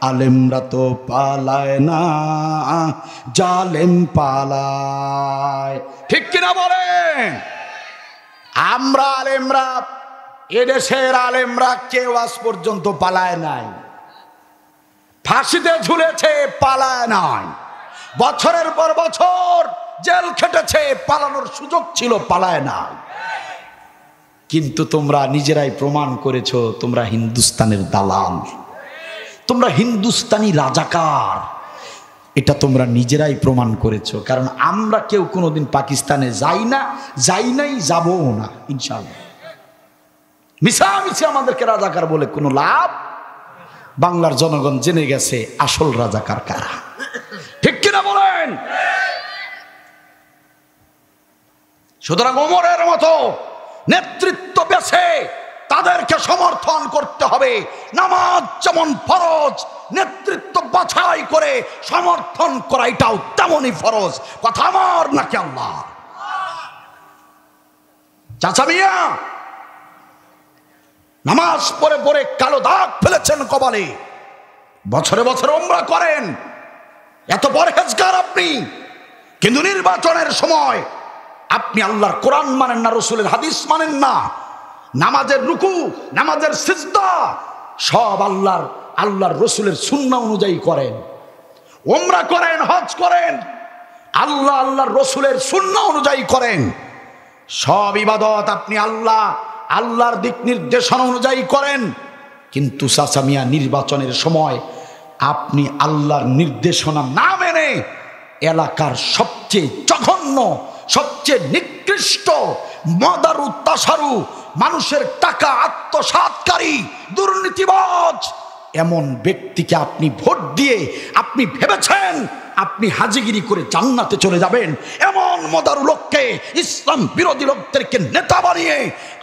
আলেমরা তো পালায় না, জালেম পালায়। ঠিক কিনা বলেন? আমরা আলেমরা, এদেশের আলেমরা কেউ আজ পর্যন্ত পালায় নাই। ফাঁসিতে ঝুলেছে, পালায় নাই। বছরের পর বছর জেল খেটেছে, পালানোর সুযোগ ছিল, পালায় নাই। কিন্তু তোমরা নিজেরাই প্রমাণ করেছো তোমরা হিন্দুস্তানের দালাল, তোমরা হিন্দুস্তানি রাজাকার। এটা তোমরা নিজেরাই প্রমাণ করেছো। কারণ আমরা কেউ কোনোদিন পাকিস্তানে যাই না, যাই নাই, যাবও না ইনশাআল্লাহ। মিছামিছি আমাদেরকে রাজাকার বলে কোনো লাভ। বাংলার জনগণ জেনে গেছে আসল রাজাকার কারা। ঠিক কিনা বলেন? সুতরাং ওমরের মতো নেতৃত্ব বেছে তাদেরকে সমর্থন করতে হবে। নামাজ যেমন ফরজ, নেতৃত্ব বাছাই করে সমর্থন করা এটাও তেমনই ফরজ। কথা আমার নাকি আল্লাহ? চাচা মিয়া নামাজ পড়ে পড়ে কালো দাগ ফেলেছেন কপালে, বছরে বছরে উমরা করেন, এত পরহেজগার আপনি, কিন্তু নির্বাচনের সময় আপনি আল্লাহর কোরআন মানেন না, রসুলের হাদিস মানেন না। নামাজের রুকু, নামাজের সিজদা সব আল্লাহর রসুলের সুন্নাহ অনুযায়ী করেন। উমরা করেন, হজ করেন, আল্লাহর রসুলের সুন্নাহ অনুযায়ী করেন। সব ইবাদত আপনি আল্লাহর দিক নির্দেশনা অনুযায়ী করেন। কিন্তু চাচা মিয়া নির্বাচনের সময় আপনি আল্লাহর নির্দেশনা না মেনে এলাকার সবচেয়ে জঘন্য, সবচেয়ে নিকৃষ্ট, মদারু তাসারু, মানুষের টাকা আত্মসাৎকারী, দুর্নীতিবাজ এমন ব্যক্তিকে আপনি ভোট দিয়ে আপনি ভেবেছেন আপনি হাজিগিরি করে জান্নাতে চলে যাবেন। এমন মদারু লোককে, ইসলাম বিরোধী লোকদেরকে নেতা বানিয়ে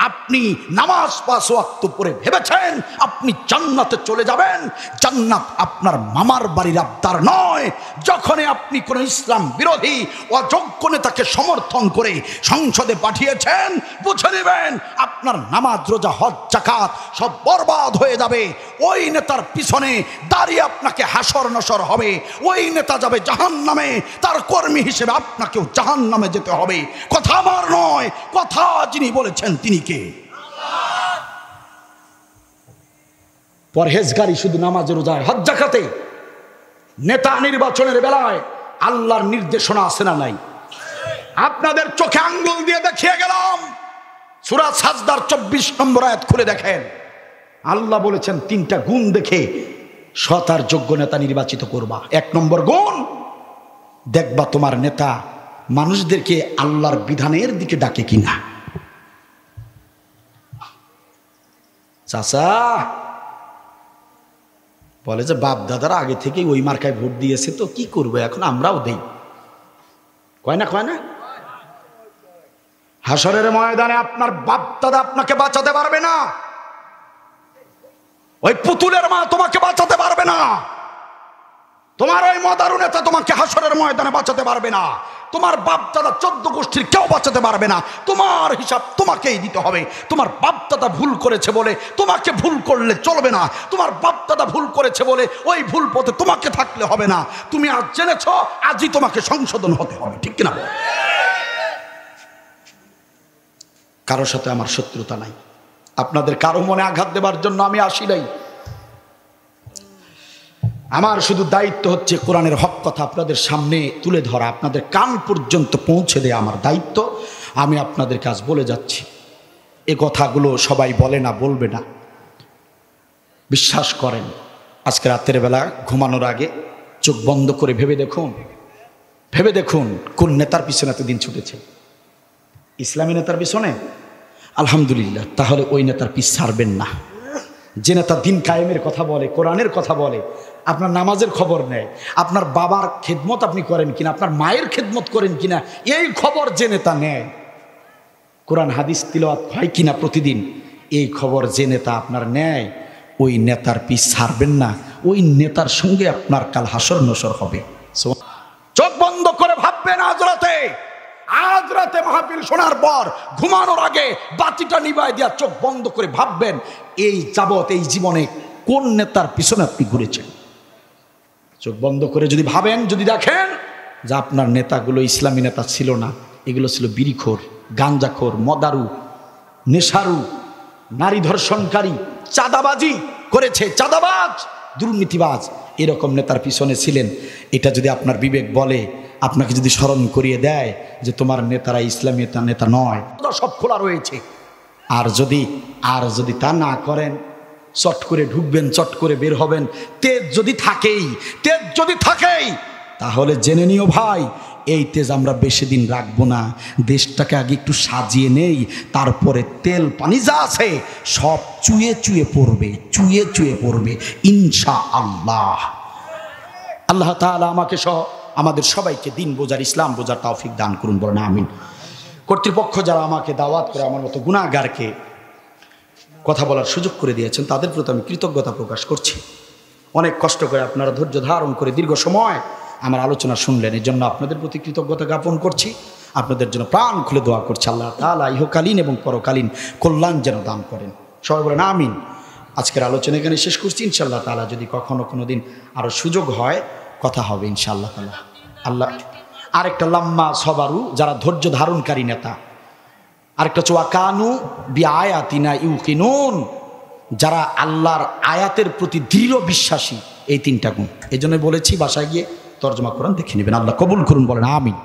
আপনি নামাজ পাঁচ ওয়াক্ত পড়ে ভেবেছেন আপনি জান্নাতে চলে যাবেন। জান্নাত আপনার মামার বাড়ির আবদার নয়। যখনই আপনি কোনো ইসলাম বিরোধী অযোগ্য নেতাকে সমর্থন করে সংসদে পাঠিয়েছেন, বুঝে নেবেন আপনার নামাজ, রোজা, হজ, যাকাত সব বরবাদ হয়ে যাবে। ওই নেতার পিছনে দাঁড়িয়ে আপনাকে হাসর নসর হবে। ওই নেতা যাবে জাহান্নামে, তার কর্মী হিসেবে আপনাকেও জাহান্নামে যেতে হবে। কথা আমার নয়, কথা যিনি বলেছেন তিনি কে? পরহেজগারি শুধু নামাজে, রোজায়, হজ, যাকাতে। নেতা নির্বাচনের বেলায় আল্লাহর নির্দেশনা আছে না নাই? আপনাদের চোখে আঙ্গুল দিয়ে দেখিয়ে গেলাম। সূরা সাজদার 24 নম্বর আয়াত খুলে দেখেন। আল্লাহ বলেছেন তিনটা গুণ দেখে সৎ আর যোগ্য নেতা নির্বাচিত করবা। 1 নম্বর গুণ, দেখবা তোমার নেতা মানুষদেরকে আল্লাহর বিধানের দিকে ডাকে কিনা। চাচা বলে যে বাপ দাদারা আগে থেকে ওই মার্কায় ভোট দিয়েছে, তো কি করবো এখন আমরাও দেই। কয় না? হাসরের ময়দানে আপনার বাপ দাদা আপনাকে বাঁচাতে পারবে না। ওই পুতুলের মা তোমাকে বাঁচাতে পারবে না। তোমার ওই মদারু নেতা তোমাকে হাসরের ময়দানে বাঁচাতে পারবে না। তোমার বাপ দাদা 14 গোষ্ঠীর কেউ বাঁচাতে পারবে না। তোমার হিসাব তোমাকেই দিতে হবে। তোমার বাপ দাদা ভুল করেছে বলে তোমাকে ভুল করলে চলবে না। তোমার বাপ দাদা ভুল করেছে বলে ওই ভুল পথে তোমাকে থাকলে হবে না। তুমি আজ জেনেছ, আজই তোমাকে সংশোধন হতে হবে, ঠিক কিনা? কারোর সাথে আমার শত্রুতা নাই। আপনাদের কারো মনে আঘাত দেবার জন্য আমি আসি নাই। আমার শুধু দায়িত্ব হচ্ছে কোরআনের হক কথা আপনাদের সামনে তুলে ধরা, আপনাদের কান পর্যন্ত পৌঁছে দেয়া আমার দায়িত্ব। আমি আপনাদের কাজ বলে যাচ্ছি। এ কথাগুলো সবাই বলে না, বলবে না। বিশ্বাস করেন, আজকে রাতের বেলা ঘুমানোর আগে চোখ বন্ধ করে ভেবে দেখুন কোন নেতার পিছনে এতদিন ছুটেছে। ইসলামী নেতার পিছনে? আলহামদুলিল্লাহ, তাহলে ওই নেতার পিছ ছাড়বেন না। যে নেতা দিন কায়েমের কথা বলে, কোরআনের কথা বলে, আপনার নামাজের খবর নেয়, আপনার বাবার খেদমত আপনি করেন কিনা, আপনার মায়ের খেদমত করেন কিনা, এই খবর যে নেতা নেয়, কোরআন হাদিস তিলাওয়াত হয় কিনা প্রতিদিন, এই খবর যে নেতা আপনার নেয়, ওই নেতার পিছ ছাড়বেন না। ওই নেতার সঙ্গে আপনার কাল হাসর নসর হবে। চোখ বন্ধ করে ভাববেন আজ রাতে মাহফিল শোনার পর ঘুমানোর আগে বাতিটা নিভাই দিয়া চোখ বন্ধ করে ভাববেন এই যাবত এই জীবনে কোন নেতার পিছনে আপনি ঘুরেছেন। চোখ বন্ধ করে যদি ভাবেন, যদি দেখেন যে আপনার নেতাগুলো ইসলামী নেতা ছিল না, এগুলো ছিল বিড়িখোর, গাঞ্জাখোর, মদারু, নেশারু, নারী ধর্ষণকারী, চাঁদাবাজি করেছে, চাঁদাবাজ, দুর্নীতিবাজ, এরকম নেতার পিছনে ছিলেন, এটা যদি আপনার বিবেক বলে, আপনাকে যদি স্মরণ করিয়ে দেয় যে তোমার নেতারা ইসলামী নেতা নয়, সব খোলা রয়েছে। আর যদি তা না করেন, চট করে ঢুকবেন, চট করে বের হবেন। তেজ যদি থাকেই তাহলে জেনে নিও ভাই, এই তেজ আমরা বেশি দিন রাখবো না। দেশটাকে আগে একটু সাজিয়ে নেই, তারপরে তেল পানি যা আছে সব চুয়ে পড়বে ইনশাআল্লাহ। আল্লাহ তাআলা আমাকে সহ আমাদের সবাইকে দিন বোঝার, ইসলাম বোঝার তৌফিক দান করুন, বলেন আমিন। কর্তৃপক্ষ যারা আমাকে দাওয়াত করে আমার মতো গুনাহগারকে কথা বলার সুযোগ করে দিয়েছেন, তাদের প্রতি আমি কৃতজ্ঞতা প্রকাশ করছি। অনেক কষ্ট করে আপনারা ধৈর্য ধারণ করে দীর্ঘ সময় আমার আলোচনা শুনলেন, এই জন্য আপনাদের প্রতি কৃতজ্ঞতা জ্ঞাপন করছি। আপনাদের জন্য প্রাণ খুলে দোয়া করছি, আল্লাহ তাআলা ইহকালীন এবং পরকালীন কল্যাণ যেন দান করেন। সবাই বলেন আমিন। আজকের আলোচনা এখানে শেষ করছি। ইনশাআল্লাহ তাআলা যদি কখনো কোনো দিন আরও সুযোগ হয় কথা হবে ইনশাআল্লাহ তাআলা। আল্লাহ আরেকটা লাম্মা সবারু, যারা ধৈর্য ধারণকারী নেতা। আরেকটা হচ্ছে ওয়াকানু বিআয়াতিনা ইউকিনুন, যারা আল্লাহর আয়াতের প্রতি দৃঢ় বিশ্বাসী। এই তিনটা গুণ, এই জন্য বলেছি বাসায় গিয়ে তর্জমা কোরআন দেখে নেবেন। আল্লাহ কবুল করুন, বলেন আমিন।